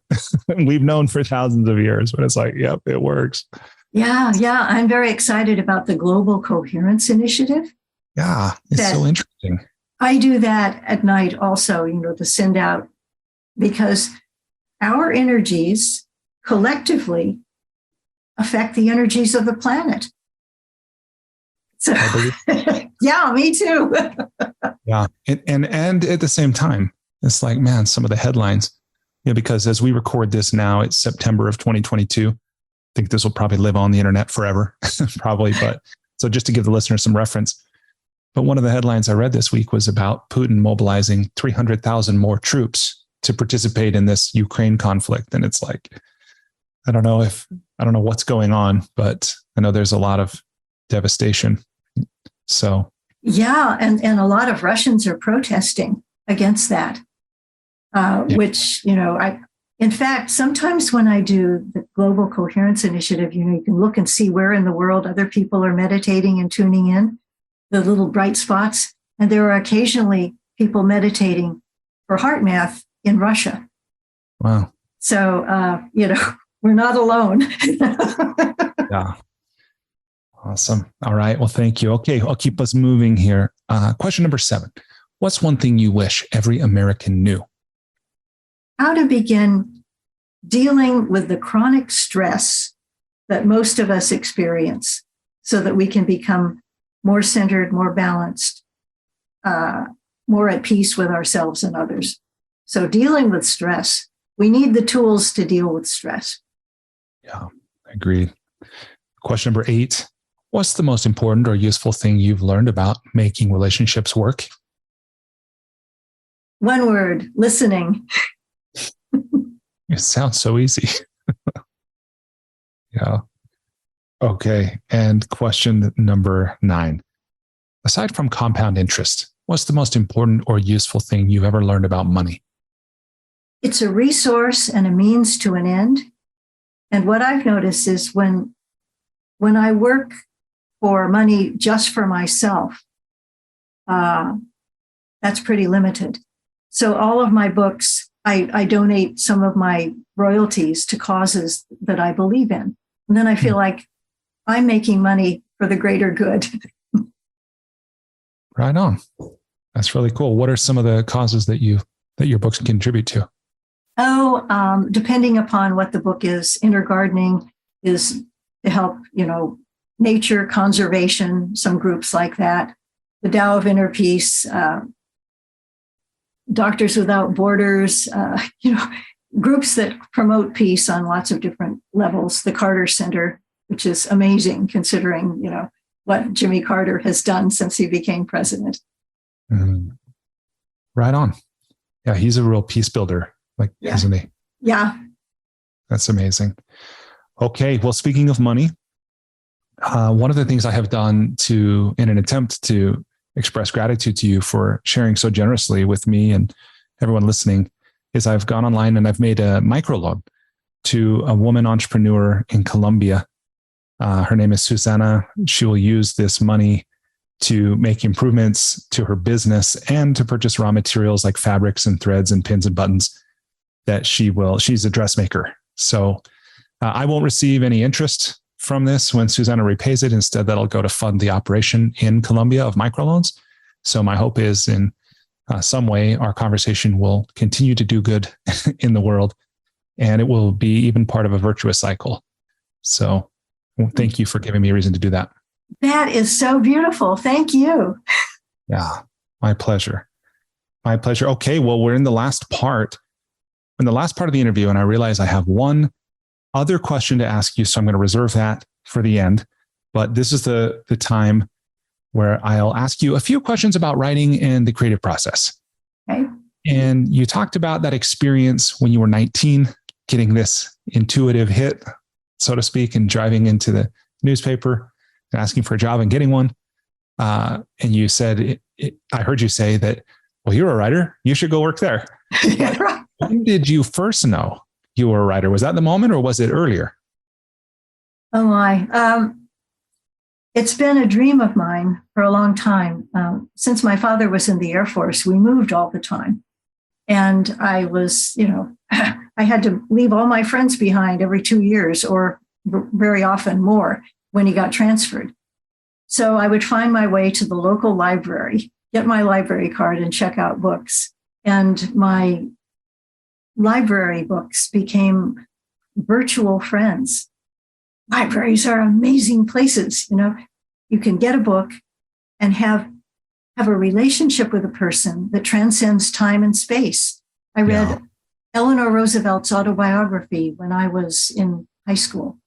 we've known for thousands of years, but it's like, yep, it works. Yeah. I'm very excited about the Global Coherence Initiative. Yeah, it's so interesting. I do that at night also, to send out, because our energies collectively affect the energies of the planet. So, yeah, me too. Yeah. And at the same time, it's like, man, some of the headlines, because as we record this now, it's September of 2022. I think this will probably live on the internet forever, probably. But so just to give the listener some reference, but one of the headlines I read this week was about Putin mobilizing 300,000 more troops to participate in this Ukraine conflict. And it's like, I don't know what's going on, but I know there's a lot of devastation. So. Yeah. And a lot of Russians are protesting against that, which, in fact, sometimes when I do the Global Coherence Initiative, you can look and see where in the world other people are meditating and tuning in, the little bright spots. And there are occasionally people meditating for HeartMath in Russia. Wow. So, we're not alone. Yeah. Awesome. All right. Well, thank you. Okay. I'll keep us moving here. Question number 7. What's one thing you wish every American knew? How to begin dealing with the chronic stress that most of us experience so that we can become more centered, more balanced, more at peace with ourselves and others. So dealing with stress, we need the tools to deal with stress. Yeah, agreed. Question number 8. what's the most important or useful thing you've learned about making relationships work? One word, listening. It sounds so easy. Yeah. Okay. And question number 9. Aside from compound interest, what's the most important or useful thing you've ever learned about money? It's a resource and a means to an end. And what I've noticed is when I work for money just for myself, that's pretty limited. So all of my books, I donate some of my royalties to causes that I believe in. And then I feel like I'm making money for the greater good. Right on. That's really cool. What are some of the causes that your books contribute to? Depending upon what the book is, inner gardening is to help, nature conservation, some groups like that. The Tao of Inner Peace, Doctors Without Borders, groups that promote peace on lots of different levels. The Carter Center, which is amazing considering, what Jimmy Carter has done since he became president. Mm. Right on. Yeah, he's a real peace builder, isn't he? Yeah. That's amazing. Okay, well, speaking of money, one of the things I have done in an attempt to express gratitude to you for sharing so generously with me and everyone listening is I've gone online and I've made a microloan to a woman entrepreneur in Colombia. Her name is Susanna. She will use this money to make improvements to her business and to purchase raw materials like fabrics and threads and pins and buttons she's a dressmaker. So I won't receive any interest from this when Susanna repays it. Instead, that'll go to fund the operation in Colombia of microloans. So my hope is in some way, our conversation will continue to do good in the world, and it will be even part of a virtuous cycle. So thank you for giving me a reason to do that. That is so beautiful. Thank you. Yeah, my pleasure. My pleasure. Okay, well, we're in the last part of the interview, and I realize I have one other question to ask you, so I'm going to reserve that for the end. But this is the time where I'll ask you a few questions about writing and the creative process. Okay. And you talked about that experience when you were 19, getting this intuitive hit, so to speak, and driving into the newspaper and asking for a job and getting one. And you said, I heard you say that, well, you're a writer, you should go work there. Yeah, right. When did you first know you were a writer? Was that the moment or was it earlier? Oh my. It's been a dream of mine for a long time. Since my father was in the Air Force, we moved all the time. And I was, I had to leave all my friends behind every 2 years or very often more when he got transferred. So I would find my way to the local library, get my library card and check out books. And my library books became virtual friends. Libraries are amazing places. You can get a book and have a relationship with a person that transcends time and space. I read Eleanor Roosevelt's autobiography when I was in high school.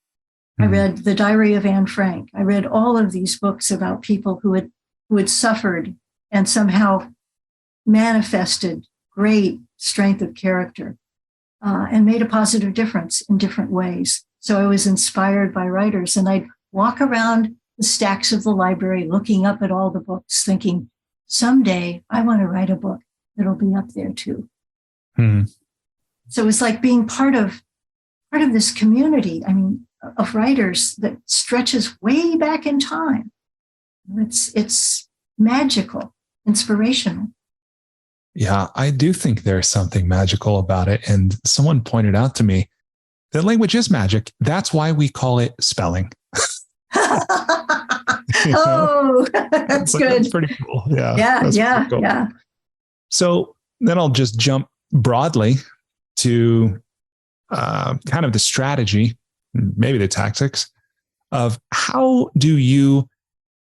I read The Diary of Anne Frank. I read all of these books about people who had suffered and somehow manifested great strength of character and made a positive difference in different ways. So I was inspired by writers, and I'd walk around the stacks of the library looking up at all the books thinking, someday I want to write a book that'll be up there too. So it's like being part of this community, of writers that stretches way back in time. It's magical, inspirational. Yeah, I do think there's something magical about it. And someone pointed out to me that language is magic. That's why we call it spelling. Oh, that's good. That's pretty cool. Yeah. Cool. So then I'll just jump broadly to kind of the strategy, maybe the tactics of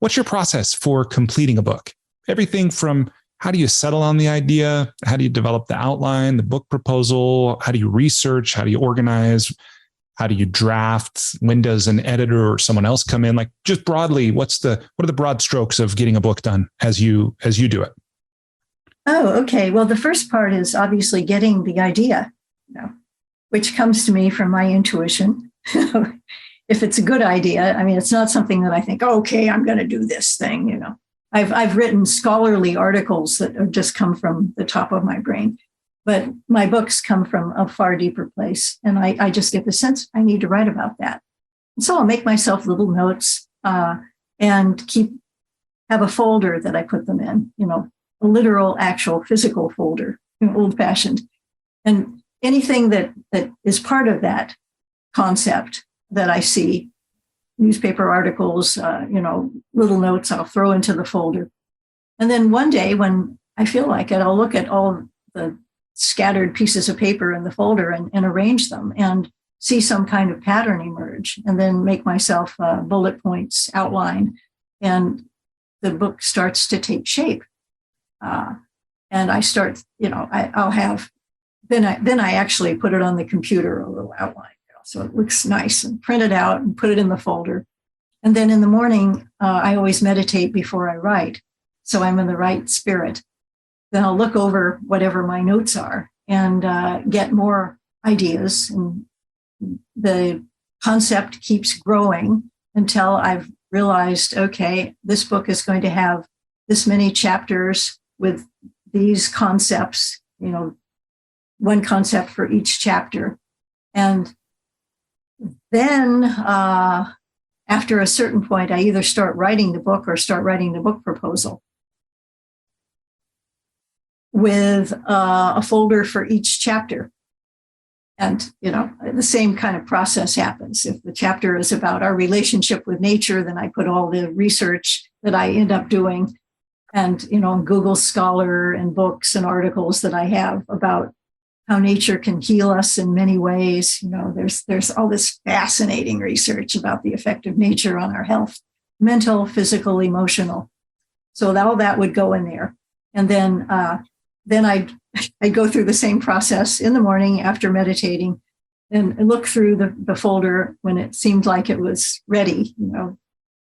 what's your process for completing a book? Everything from how do you settle on the idea? How do you develop the outline, the book proposal? How do you research? How do you organize? How do you draft? When does an editor or someone else come in? Like, just broadly, what are the broad strokes of getting a book done as you do it? Oh, okay. Well, the first part is obviously getting the idea, which comes to me from my intuition. If it's a good idea, I mean, it's not something that I think, oh, okay, I'm going to do this thing. I've written scholarly articles that have just come from the top of my brain, but my books come from a far deeper place. And I just get the sense I need to write about that. And so I'll make myself little notes and have a folder that I put them in, a literal, actual, physical folder, old fashioned. And anything that is part of that concept that I see, newspaper articles, little notes I'll throw into the folder. And then one day when I feel like it, I'll look at all the scattered pieces of paper in the folder and arrange them and see some kind of pattern emerge, and then make myself bullet points outline, and the book starts to take shape. And I start, I'll have, then I actually put it on the computer, a little outline. So it looks nice, and print it out and put it in the folder. And then in the morning, I always meditate before I write. So I'm in the right spirit. Then I'll look over whatever my notes are and get more ideas. And the concept keeps growing until I've realized, okay, this book is going to have this many chapters with these concepts, one concept for each chapter. And then after a certain point, I either start writing the book or start writing the book proposal with a folder for each chapter. And, the same kind of process happens. If the chapter is about our relationship with nature, then I put all the research that I end up doing and, Google Scholar and books and articles that I have about how nature can heal us in many ways. There's all this fascinating research about the effect of nature on our health, mental, physical, emotional. So all that would go in there. And then I'd go through the same process in the morning after meditating and look through the folder when it seemed like it was ready,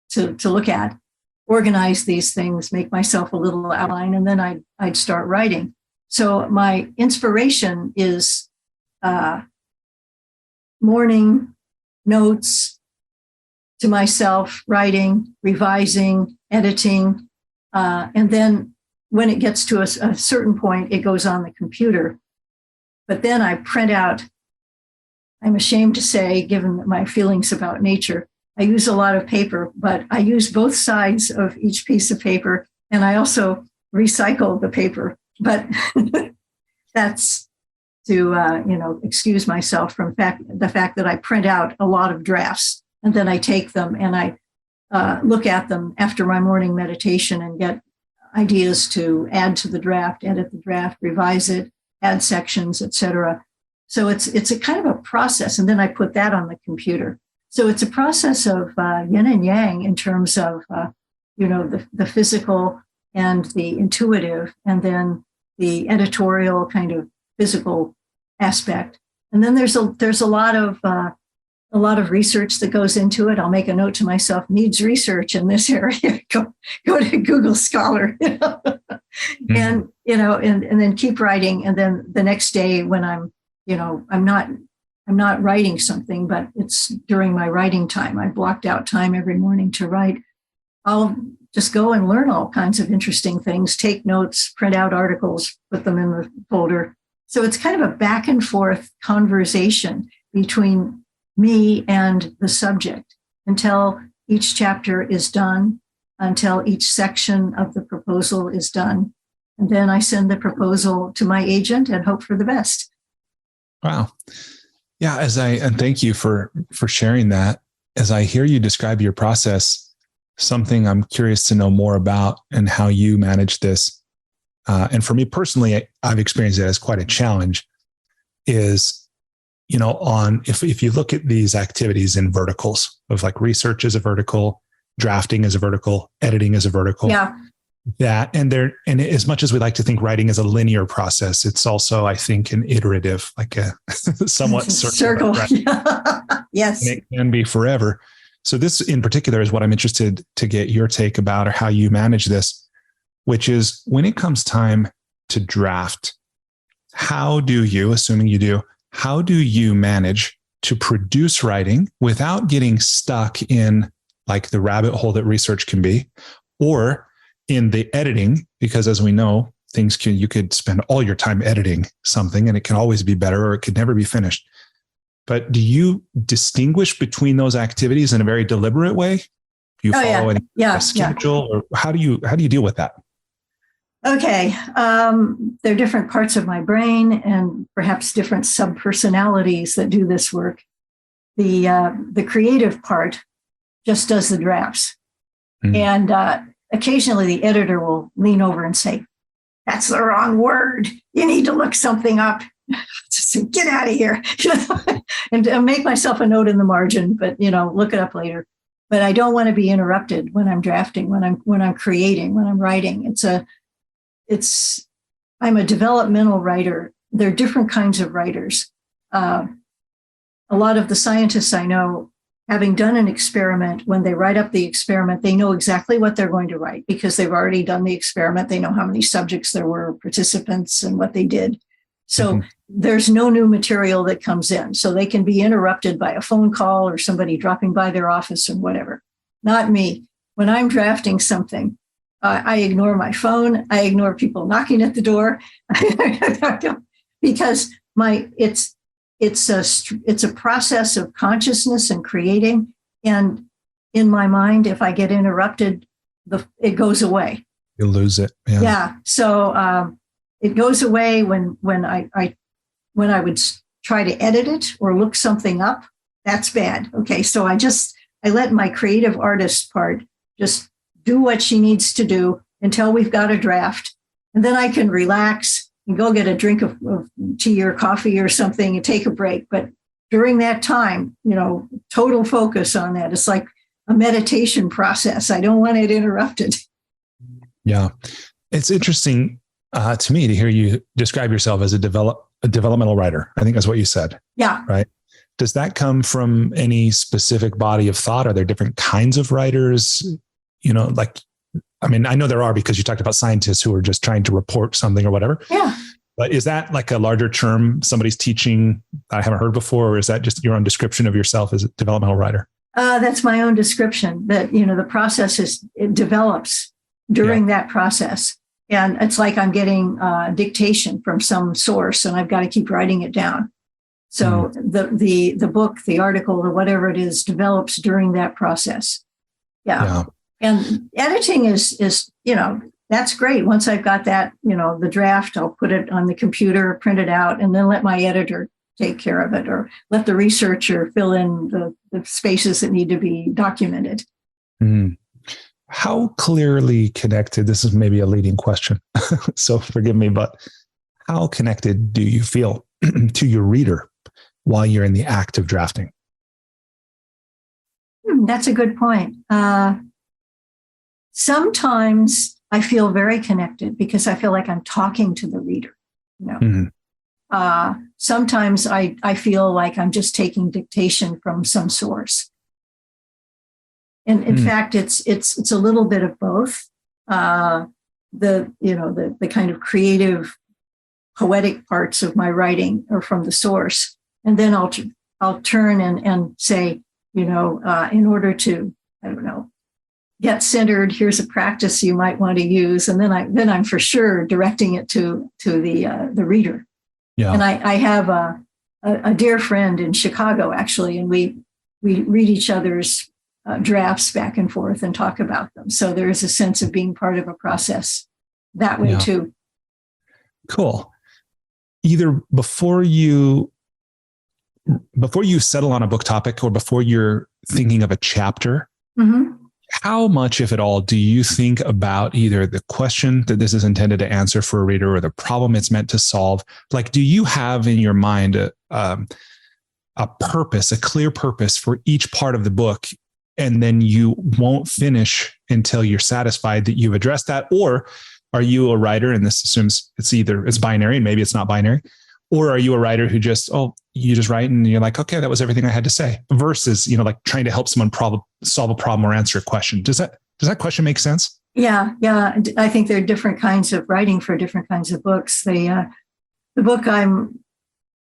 to look at, organize these things, make myself a little outline, and then I'd start writing. So my inspiration is morning notes to myself, writing, revising, editing. And then when it gets to a certain point, it goes on the computer. But then I print out, I'm ashamed to say, given my feelings about nature, I use a lot of paper, but I use both sides of each piece of paper. And I also recycle the paper. But that's to, excuse myself from the fact that I print out a lot of drafts, and then I take them and I look at them after my morning meditation and get ideas to add to the draft, edit the draft, revise it, add sections, etc. So it's a kind of a process, and then I put that on the computer. So it's a process of yin and yang in terms of the physical and the intuitive, and then the editorial kind of physical aspect. And then there's a lot of research that goes into it. I'll make a note to myself, needs research in this area. Go to Google Scholar, and then keep writing. And then the next day when I'm not writing something, but it's during my writing time. I blocked out time every morning to write. I'll just go and learn all kinds of interesting things, take notes, print out articles, put them in the folder. So it's kind of a back and forth conversation between me and the subject until each chapter is done, until each section of the proposal is done. And then I send the proposal to my agent and hope for the best. Wow. Yeah. And thank you for sharing that. As I hear you describe your process, something I'm curious to know more about and how you manage this. And for me personally, I've experienced it as quite a challenge is, if you look at these activities in verticals of like research is a vertical, drafting is a vertical, editing is a vertical. Yeah. And as much as we like to think writing is a linear process, it's also, I think, an iterative, like a somewhat circular. Right? Yes. And it can be forever. So this in particular is what I'm interested to get your take about, or how you manage this, which is when it comes time to draft, how do you, assuming you do, how do you manage to produce writing without getting stuck in like the rabbit hole that research can be, or in the editing? Because as we know, you could spend all your time editing something and it can always be better, or it could never be finished. But do you distinguish between those activities in a very deliberate way? Do you follow a schedule, or how do you deal with that? Okay. There are different parts of my brain and perhaps different subpersonalities that do this work. The creative part just does the drafts. And occasionally the editor will lean over and say, "That's the wrong word. You need to look something up. Just get out of here." And make myself a note in the margin, but look it up later. But I don't want to be interrupted when I'm drafting, when I'm creating, when I'm writing. I'm a developmental writer. There are different kinds of writers. A lot of the scientists I know, having done an experiment, when they write up the experiment, they know exactly what they're going to write because they've already done the experiment. They know how many subjects there were, participants, and what they did. So there's no new material that comes in. So they can be interrupted by a phone call or somebody dropping by their office or whatever. Not me. When I'm drafting something, I ignore my phone. I ignore people knocking at the door because it's a process of consciousness and creating. And in my mind, if I get interrupted, it goes away. You lose it. Yeah. So it goes away when I would try to edit it or look something up. That's bad. Okay. So I let my creative artist part just do what she needs to do until we've got a draft. And then I can relax and go get a drink of tea or coffee or something and take a break. But during that time, total focus on that. It's like a meditation process. I don't want it interrupted. Yeah. It's interesting to me to hear you describe yourself as a developmental writer. I think that's what you said. Yeah. Right. Does that come from any specific body of thought? Are there different kinds of writers? I know there are, because you talked about scientists who are just trying to report something or whatever. Yeah. But is that like a larger term somebody's teaching I haven't heard before? Or is that just your own description of yourself as a developmental writer? That's my own description, that, the process it develops during that process. And it's like I'm getting dictation from some source and I've got to keep writing it down. So the book, the article, or whatever it is, develops during that process. Yeah. And editing is that's great. Once I've got that, the draft, I'll put it on the computer, print it out, and then let my editor take care of it, or let the researcher fill in the spaces that need to be documented. How clearly connected, this is maybe a leading question, so forgive me, but how connected do you feel to your reader while you're in the act of drafting? That's a good point. Sometimes I feel very connected because I feel like I'm talking to the reader. Sometimes I feel like I'm just taking dictation from some source. And in fact, it's a little bit of both. The kind of creative, poetic parts of my writing are from the source, and then I'll turn and say, in order to, get centered, here's a practice you might want to use, and then I'm for sure directing it to the reader. Yeah. And I have a dear friend in Chicago, actually, and we read each other's drafts back and forth and talk about them. So there is a sense of being part of a process that way too. Cool. Either before you settle on a book topic or before you're thinking of a chapter, how much, if at all, do you think about either the question that this is intended to answer for a reader or the problem it's meant to solve? Like, do you have in your mind a purpose, a clear purpose for each part of the book, and then you won't finish until you're satisfied that you've addressed that? Or are you a writer, and this assumes it's binary, and maybe it's not binary, Or are you a writer who just, you just write and you're like, okay, that was everything I had to say, versus, like trying to help someone solve a problem or answer a question. Does that question make sense? Yeah. I think there are different kinds of writing for different kinds of books. The book I'm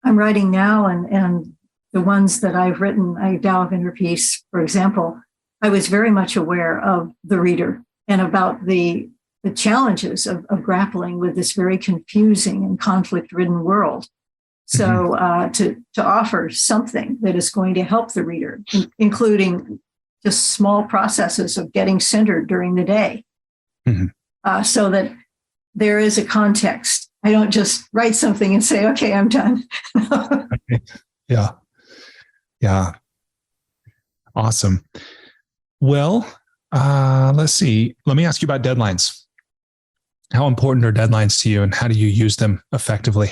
writing now and the ones that I've written, Tao of Inner Peace, for example, I was very much aware of the reader and about the challenges of grappling with this very confusing and conflict-ridden world. So to offer something that is going to help the reader, including just small processes of getting centered during the day, so that there is a context. I don't just write something and say, okay, I'm done. Yeah. Awesome. Well, let's see. Let me ask you about deadlines. How important are deadlines to you, and how do you use them effectively?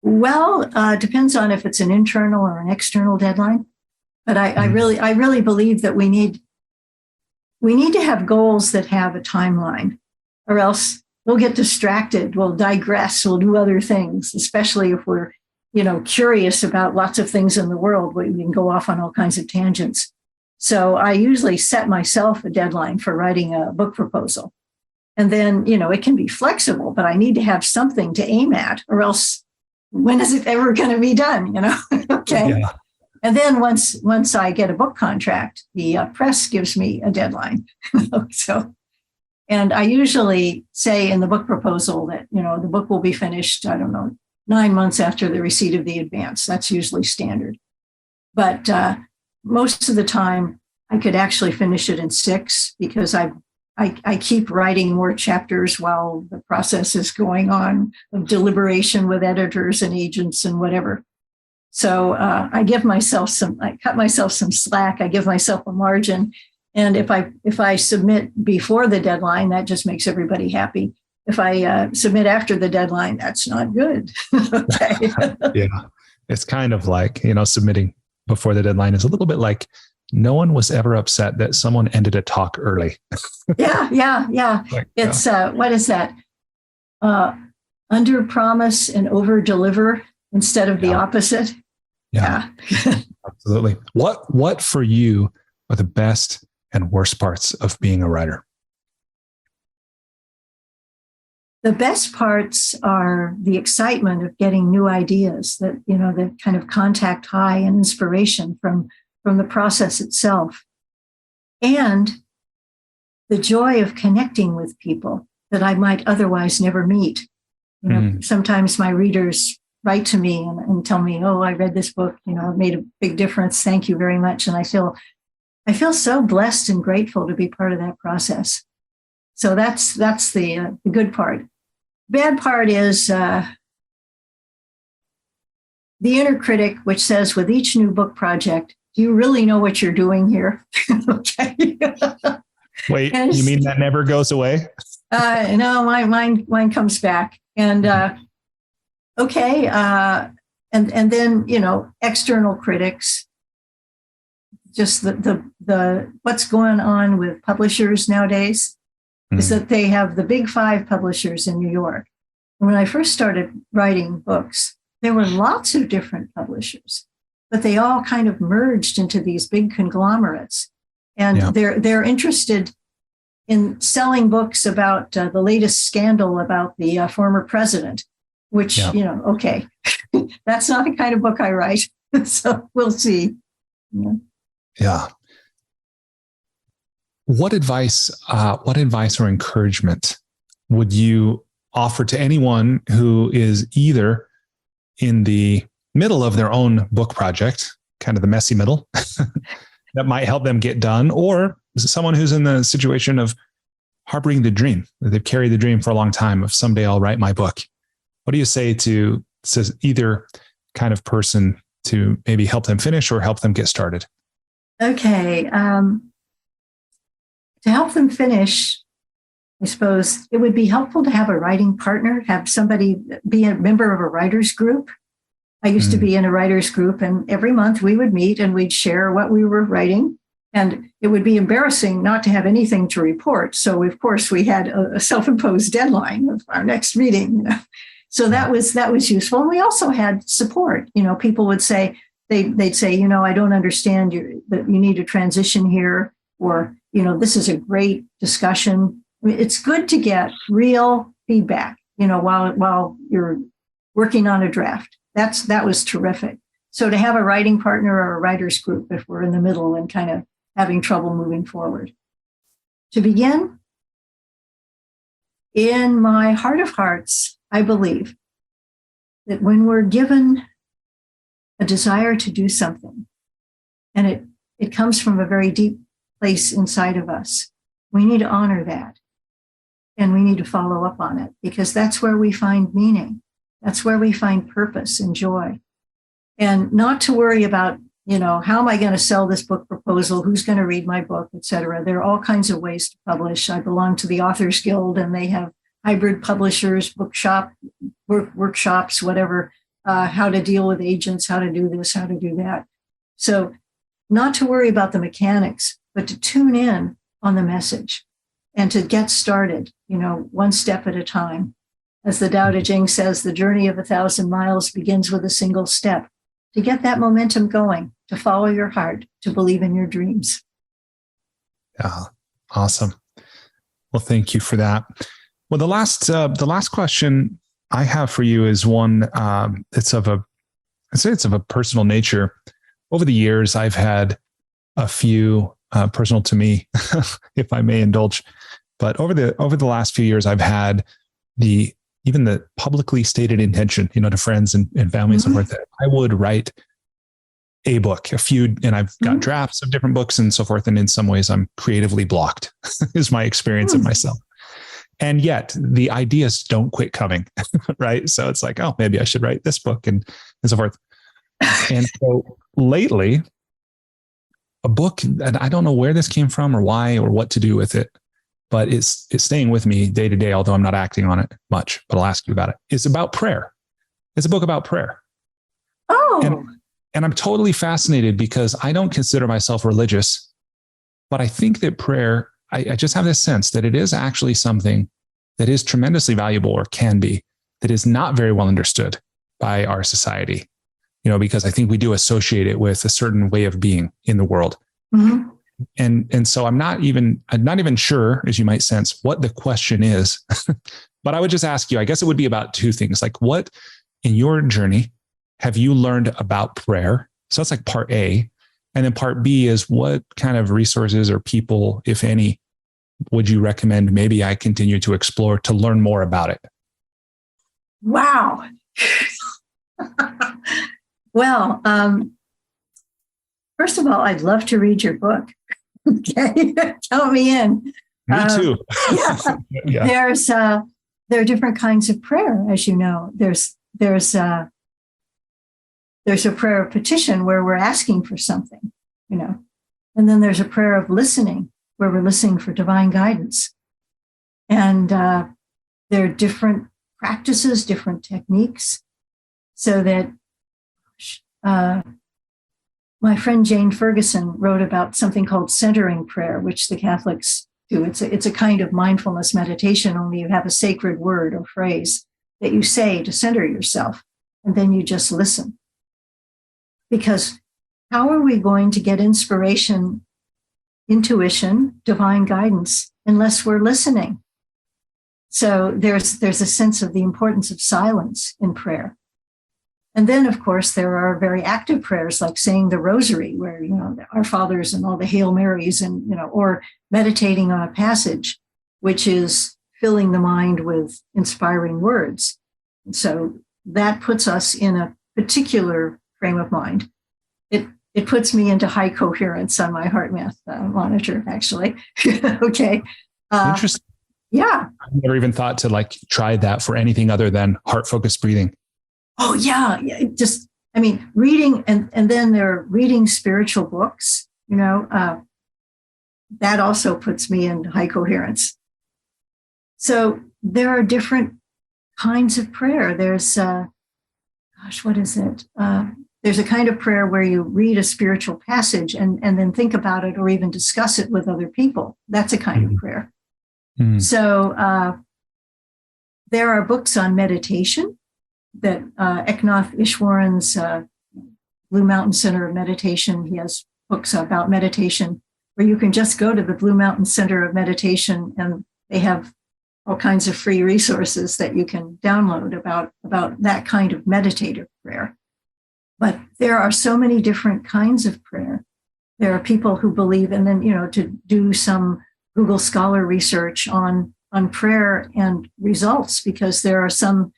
Well, depends on if it's an internal or an external deadline. But I really believe that we need to have goals that have a timeline, or else we'll get distracted. We'll digress. We'll do other things, especially if we're, curious about lots of things in the world. We can go off on all kinds of tangents. So I usually set myself a deadline for writing a book proposal. And then, it can be flexible, but I need to have something to aim at, or else when is it ever going to be done? Okay. Yeah. And then once I get a book contract, the press gives me a deadline. And I usually say in the book proposal that, the book will be finished, 9 months after the receipt of the advance. That's usually standard. But most of the time, I could actually finish it in 6 because I keep writing more chapters while the process is going on of deliberation with editors and agents and whatever. So I cut myself some slack. I give myself a margin. And if I submit before the deadline, that just makes everybody happy. If I submit after the deadline, that's not good. Okay. Yeah. It's kind of like, submitting before the deadline is a little bit like no one was ever upset that someone ended a talk early. Yeah. Like, it's, what is that? Under promise and over deliver instead of the opposite. Yeah. Absolutely. What for you are the best and worst parts of being a writer? The best parts are the excitement of getting new ideas, that, the kind of contact high and inspiration from the process itself, and the joy of connecting with people that I might otherwise never meet. Sometimes my readers write to me and tell me, "Oh, I read this book. It made a big difference. Thank you very much." And I feel so blessed and grateful to be part of that process. So that's the good part. Bad part is the inner critic, which says, with each new book project, do you really know what you're doing here? Okay. Wait, you mean that never goes away? No, mine comes back. And okay. And then, external critics, just the what's going on with publishers nowadays is that they have the big 5 publishers in New York. And when I first started writing books, there were lots of different publishers, but they all kind of merged into these big conglomerates. And they're interested in selling books about the latest scandal about the former president, which, okay, that's not the kind of book I write. So we'll see. Yeah. What advice or encouragement would you offer to anyone who is either in the middle of their own book project, kind of the messy middle, that might help them get done, or someone who's in the situation of harboring the dream, that they've carried the dream for a long time of someday I'll write my book? What do you say to either kind of person to maybe help them finish or help them get started? Okay. To help them finish, I suppose it would be helpful to have a writing partner, have somebody be a member of a writer's group. I used to be in a writer's group, and every month we would meet and we'd share what we were writing. And it would be embarrassing not to have anything to report. So, of course, we had a self-imposed deadline of our next meeting. So that was useful. And we also had support. People would say, they'd say, I don't understand that you need to transition here, or, this is a great discussion. I mean, it's good to get real feedback, while you're working on a draft. That was terrific. So to have a writing partner or a writer's group if we're in the middle and kind of having trouble moving forward. To begin, in my heart of hearts, I believe that when we're given a desire to do something, and it comes from a very deep place inside of us, we need to honor that. And we need to follow up on it, because that's where we find meaning. That's where we find purpose and joy. And not to worry about, how am I going to sell this book proposal? Who's going to read my book, et cetera. There are all kinds of ways to publish. I belong to the Authors Guild, and they have hybrid publishers, workshops, whatever, how to deal with agents, how to do this, how to do that. So not to worry about the mechanics, but to tune in on the message and to get started, one step at a time. As the Tao Te Ching says, the journey of 1,000 miles begins with a single step. To get that momentum going, to follow your heart, to believe in your dreams. Yeah, awesome. Well, thank you for that. Well, the last question I have for you is one. It's of a personal nature. Over the years, I've had a few personal to me, if I may indulge. But over the last few years, I've had even the publicly stated intention, to friends and family and so forth, that I would write a book, and I've got drafts of different books and so forth. And in some ways I'm creatively blocked is my experience of myself. And yet the ideas don't quit coming. Right. So it's like, oh, maybe I should write this book and so forth. And so lately, a book, and I don't know where this came from or why or what to do with it, but it's staying with me day to day, although I'm not acting on it much, but I'll ask you about it. It's about prayer. It's a book about prayer. Oh. And I'm totally fascinated because I don't consider myself religious, but I think that prayer, I just have this sense that it is actually something that is tremendously valuable, or can be, that is not very well understood by our society, because I think we do associate it with a certain way of being in the world. Mm-hmm. And so I'm not even sure, as you might sense, what the question is, but I would just ask you, I guess it would be about two things. Like, what in your journey have you learned about prayer? So that's like part A. And then part B is, what kind of resources or people, if any, would you recommend maybe I continue to explore to learn more about it? Wow. Well, first of all, I'd love to read your book. Okay, count me in. Me too. Yeah. There are different kinds of prayer, as you know. There's a prayer of petition where we're asking for something, and then there's a prayer of listening where we're listening for divine guidance. And there are different practices, different techniques, so that my friend Jane Ferguson wrote about something called centering prayer, which the Catholics do. It's a kind of mindfulness meditation, only you have a sacred word or phrase that you say to center yourself, and then you just listen. Because how are we going to get inspiration, intuition, divine guidance, unless we're listening? So there's a sense of the importance of silence in prayer. And then, of course, there are very active prayers like saying the rosary, where, Our Fathers and all the Hail Marys, and, or meditating on a passage, which is filling the mind with inspiring words. And so that puts us in a particular frame of mind. It puts me into high coherence on my heart math monitor, actually. Okay. Interesting. Yeah. I've never even thought to try that for anything other than heart-focused breathing. Oh, yeah. Reading, and then they're reading spiritual books, that also puts me in high coherence. So there are different kinds of prayer. There's, what is it? There's a kind of prayer where you read a spiritual passage and then think about it or even discuss it with other people. That's a kind of prayer. Mm. So there are books on meditation. Eknath Ishwaran's Blue Mountain Center of Meditation, he has books about meditation where you can just go to the Blue Mountain Center of Meditation and they have all kinds of free resources that you can download about that kind of meditative prayer. But there are so many different kinds of prayer. There are people who believe, and then, to do some Google Scholar research on prayer and results, because there are some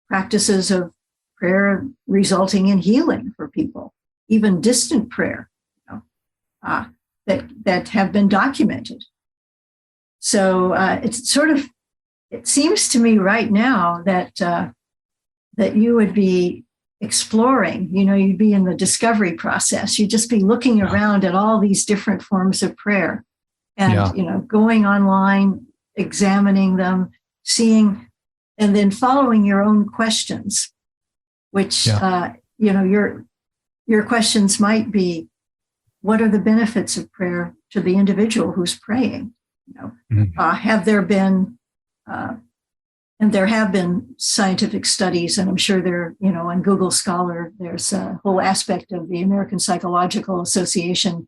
practices of prayer resulting in healing for people, even distant prayer, that have been documented. So it seems to me right now that you would be exploring, you'd be in the discovery process. You'd just be looking around at all these different forms of prayer and, going online, examining them, seeing, and then following your own questions, which, your questions might be, what are the benefits of prayer to the individual who's praying? Have there been, and there have been scientific studies, and I'm sure there, on Google Scholar, there's a whole aspect of the American Psychological Association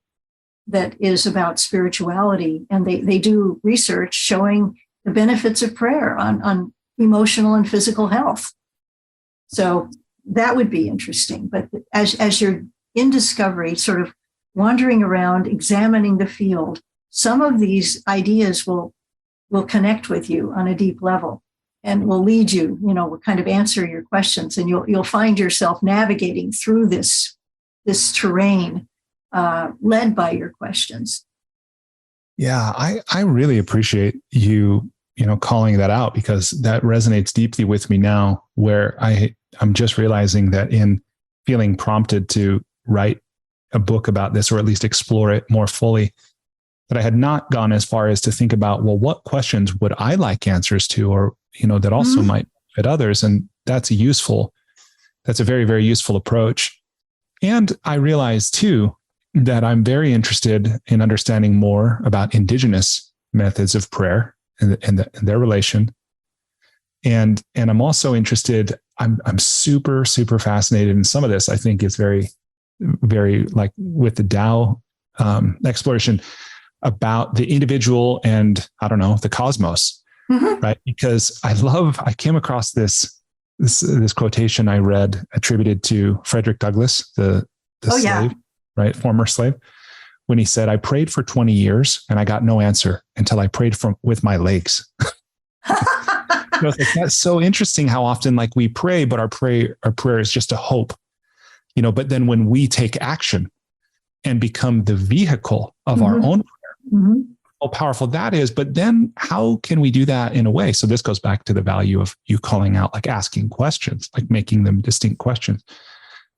that is about spirituality. And they do research showing the benefits of prayer on emotional and physical health. So that would be interesting. But as you're in discovery, sort of wandering around, examining the field, some of these ideas will connect with you on a deep level and will lead you, will kind of answer your questions, and you'll find yourself navigating through this terrain led by your questions. Yeah, I really appreciate you, calling that out, because that resonates deeply with me now, where I'm just realizing that in feeling prompted to write a book about this, or at least explore it more fully, that I had not gone as far as to think about, well, what questions would I like answers to, or, that also might fit others. And that's a very, very useful approach. And I realized too, that I'm very interested in understanding more about indigenous methods of prayer and their relation. And I'm also interested, I'm super, super fascinated in some of this. I think it's very, very, like with the Tao exploration, about the individual and, the cosmos, right? Because I came across this quotation I read attributed to Frederick Douglass, the slave, right? Former slave, when he said, "I prayed for 20 years and I got no answer until I prayed with my legs." That's so interesting how often we pray, but our prayer is just a hope, but then when we take action and become the vehicle of our own prayer, how powerful that is. But then how can we do that in a way? So this goes back to the value of you calling out, asking questions, making them distinct questions.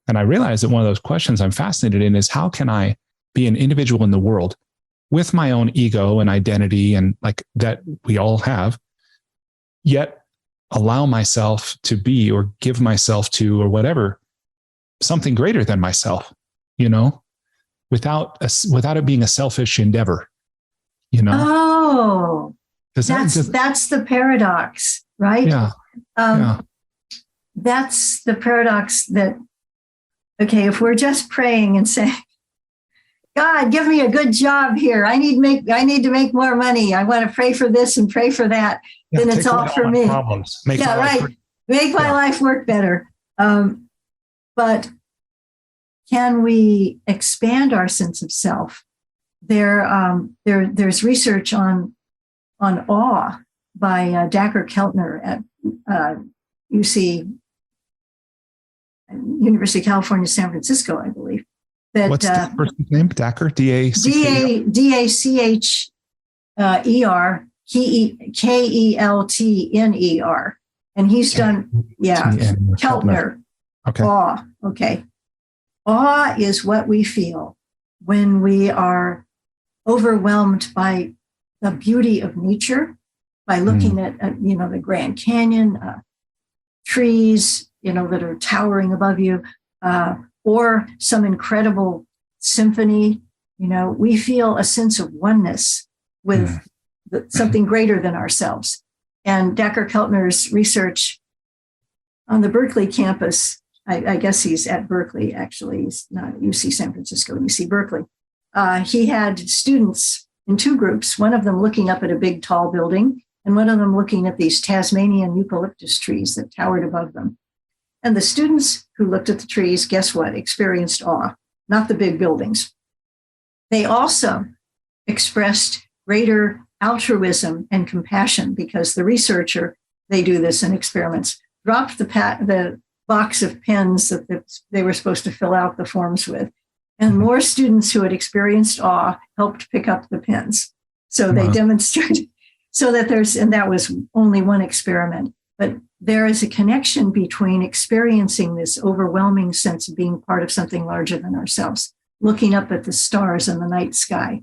And I realized that one of those questions I'm fascinated in is, how can I be an individual in the world with my own ego and identity and that we all have, yet allow myself to be, or give myself to, or whatever, something greater than myself, without it being a selfish endeavor, Oh, that's the paradox, right? Yeah. That's the paradox that, okay, if we're just praying and saying, God, give me a good job here. I need to make more money. I want to pray for this and pray for that. Then it's all for me. Problems. Make my life work better. But can we expand our sense of self? There's research on awe by Dacher Keltner at University of California, San Francisco, I believe. What's the person's name? Dacher? D-A-C-H-E-R? Keltner. And he's done, Keltner. Okay. Awe. Okay. Awe is what we feel when we are overwhelmed by the beauty of nature, by looking at the Grand Canyon, trees, that are towering above you, or some incredible symphony. We feel a sense of oneness with something greater than ourselves. And Dacher Keltner's research on the Berkeley campus. I guess he's at Berkeley, actually. He's not UC San Francisco, UC Berkeley. He had students in two groups, one of them looking up at a big, tall building, and one of them looking at these Tasmanian eucalyptus trees that towered above them. And the students who looked at the trees, guess what? Experienced awe, not the big buildings. They also expressed greater altruism and compassion because the researcher, they do this in experiments, dropped the box of pens that they were supposed to fill out the forms with. And more students who had experienced awe helped pick up the pens. So they demonstrated so that and that was only one experiment, but there is a connection between experiencing this overwhelming sense of being part of something larger than ourselves, looking up at the stars in the night sky,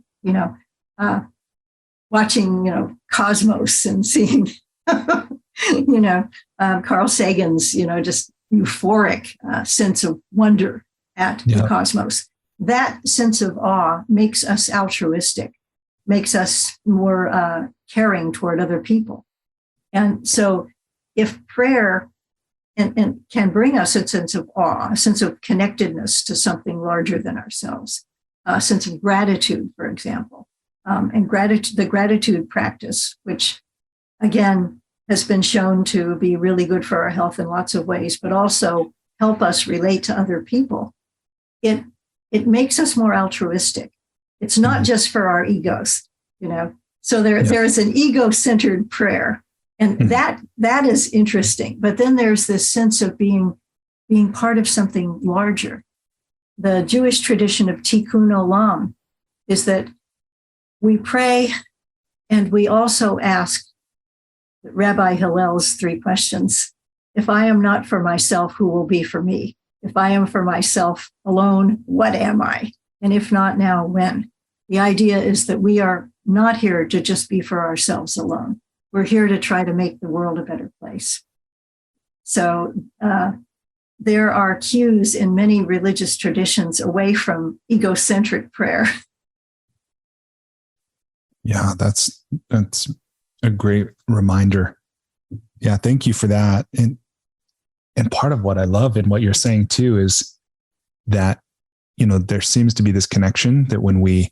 watching, Cosmos and seeing, Carl Sagan's, just euphoric sense of wonder at the cosmos. That sense of awe makes us altruistic, makes us more caring toward other people. And so if prayer and can bring us a sense of awe, a sense of connectedness to something larger than ourselves, a sense of gratitude, for example, and the gratitude practice, which again has been shown to be really good for our health in lots of ways, but also help us relate to other people. It makes us more altruistic. It's not just for our egos, So there is an ego-centered prayer, and that is interesting. But then there's this sense of being part of something larger. The Jewish tradition of Tikkun Olam is that we pray and we also ask Rabbi Hillel's 3 questions. If I am not for myself, who will be for me? If I am for myself alone, what am I? And if not now, when? The idea is that we are not here to just be for ourselves alone. We're here to try to make the world a better place. So there are cues in many religious traditions away from egocentric prayer. Yeah, that's a great reminder. Yeah, thank you for that. And part of what I love in what you're saying too is that, there seems to be this connection that when we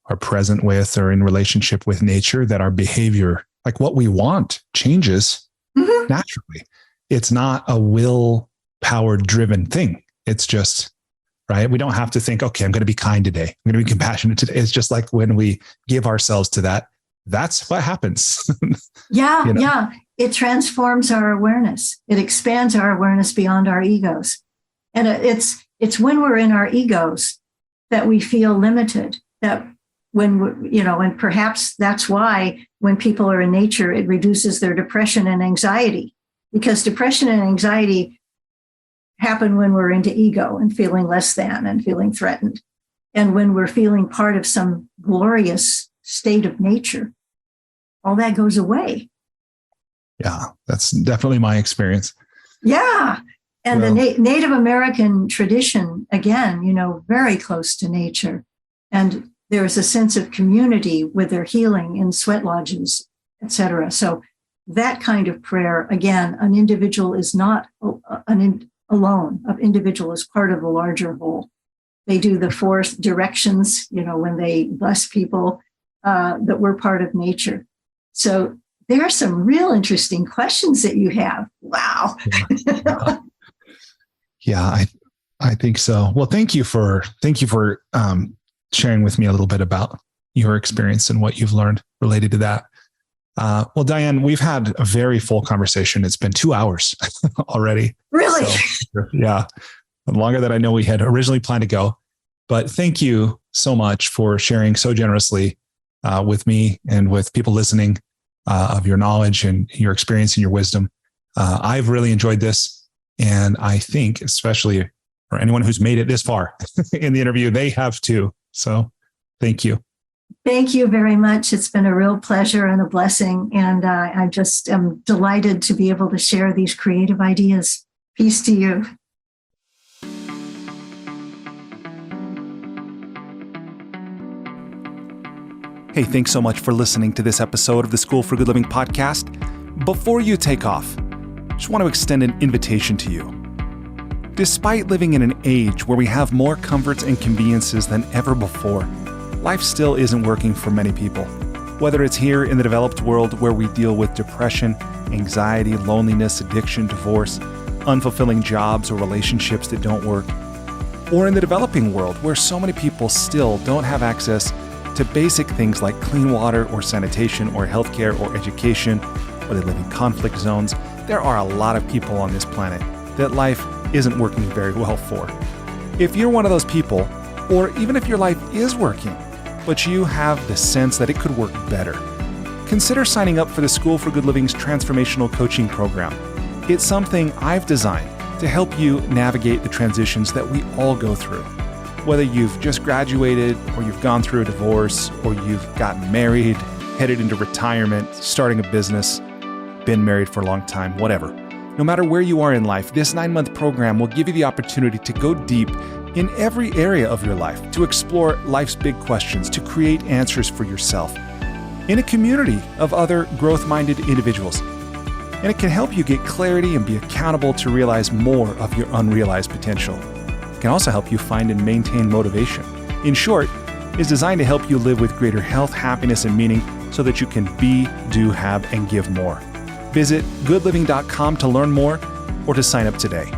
are present with or in relationship with nature, that our behavior, like what we want, changes naturally. It's not a will-powered driven thing. It's just, right? We don't have to think, okay, I'm going to be kind today. I'm going to be compassionate today. It's just like when we give ourselves to that, that's what happens. Yeah. It transforms our awareness. It expands our awareness beyond our egos. And it's when we're in our egos that we feel limited, that and perhaps that's why when people are in nature, it reduces their depression and anxiety, because depression and anxiety happen when we're into ego and feeling less than and feeling threatened. And when we're feeling part of some glorious state of nature, all that goes away. Yeah, that's definitely my experience. Yeah. And the Native American tradition, again, very close to nature. And there's a sense of community with their healing in sweat lodges, et cetera. So that kind of prayer, again, an individual is not alone. An individual is part of a larger whole. They do the 4 directions, when they bless people, that we're part of nature. So there are some real interesting questions that you have. Wow. Yeah, I think so. Well, thank you for sharing with me a little bit about your experience and what you've learned related to that. Well, Diane, we've had a very full conversation. It's been 2 hours already. Really? So, yeah, longer than I know we had originally planned to go. But thank you so much for sharing so generously with me and with people listening of your knowledge and your experience and your wisdom. I've really enjoyed this. And I think, especially for anyone who's made it this far in the interview, they have too. So thank you. Thank you very much. It's been a real pleasure and a blessing. And I just am delighted to be able to share these creative ideas. Peace to you. Hey, thanks so much for listening to this episode of the School for Good Living podcast. Before you take off, just want to extend an invitation to you. Despite living in an age where we have more comforts and conveniences than ever before, life still isn't working for many people. Whether it's here in the developed world where we deal with depression, anxiety, loneliness, addiction, divorce, unfulfilling jobs or relationships that don't work, or in the developing world where so many people still don't have access to basic things like clean water or sanitation or healthcare or education, or they live in conflict zones, there are a lot of people on this planet that life isn't working very well for. If you're one of those people, or even if your life is working, but you have the sense that it could work better, consider signing up for the School for Good Living's Transformational Coaching Program. It's something I've designed to help you navigate the transitions that we all go through. Whether you've just graduated, or you've gone through a divorce, or you've gotten married, headed into retirement, starting a business, been married for a long time, whatever. No matter where you are in life, this 9-month program will give you the opportunity to go deep in every area of your life, to explore life's big questions, to create answers for yourself in a community of other growth-minded individuals. And it can help you get clarity and be accountable to realize more of your unrealized potential. It can also help you find and maintain motivation. In short, it's designed to help you live with greater health, happiness, and meaning so that you can be, do, have, and give more. Visit goodliving.com to learn more or to sign up today.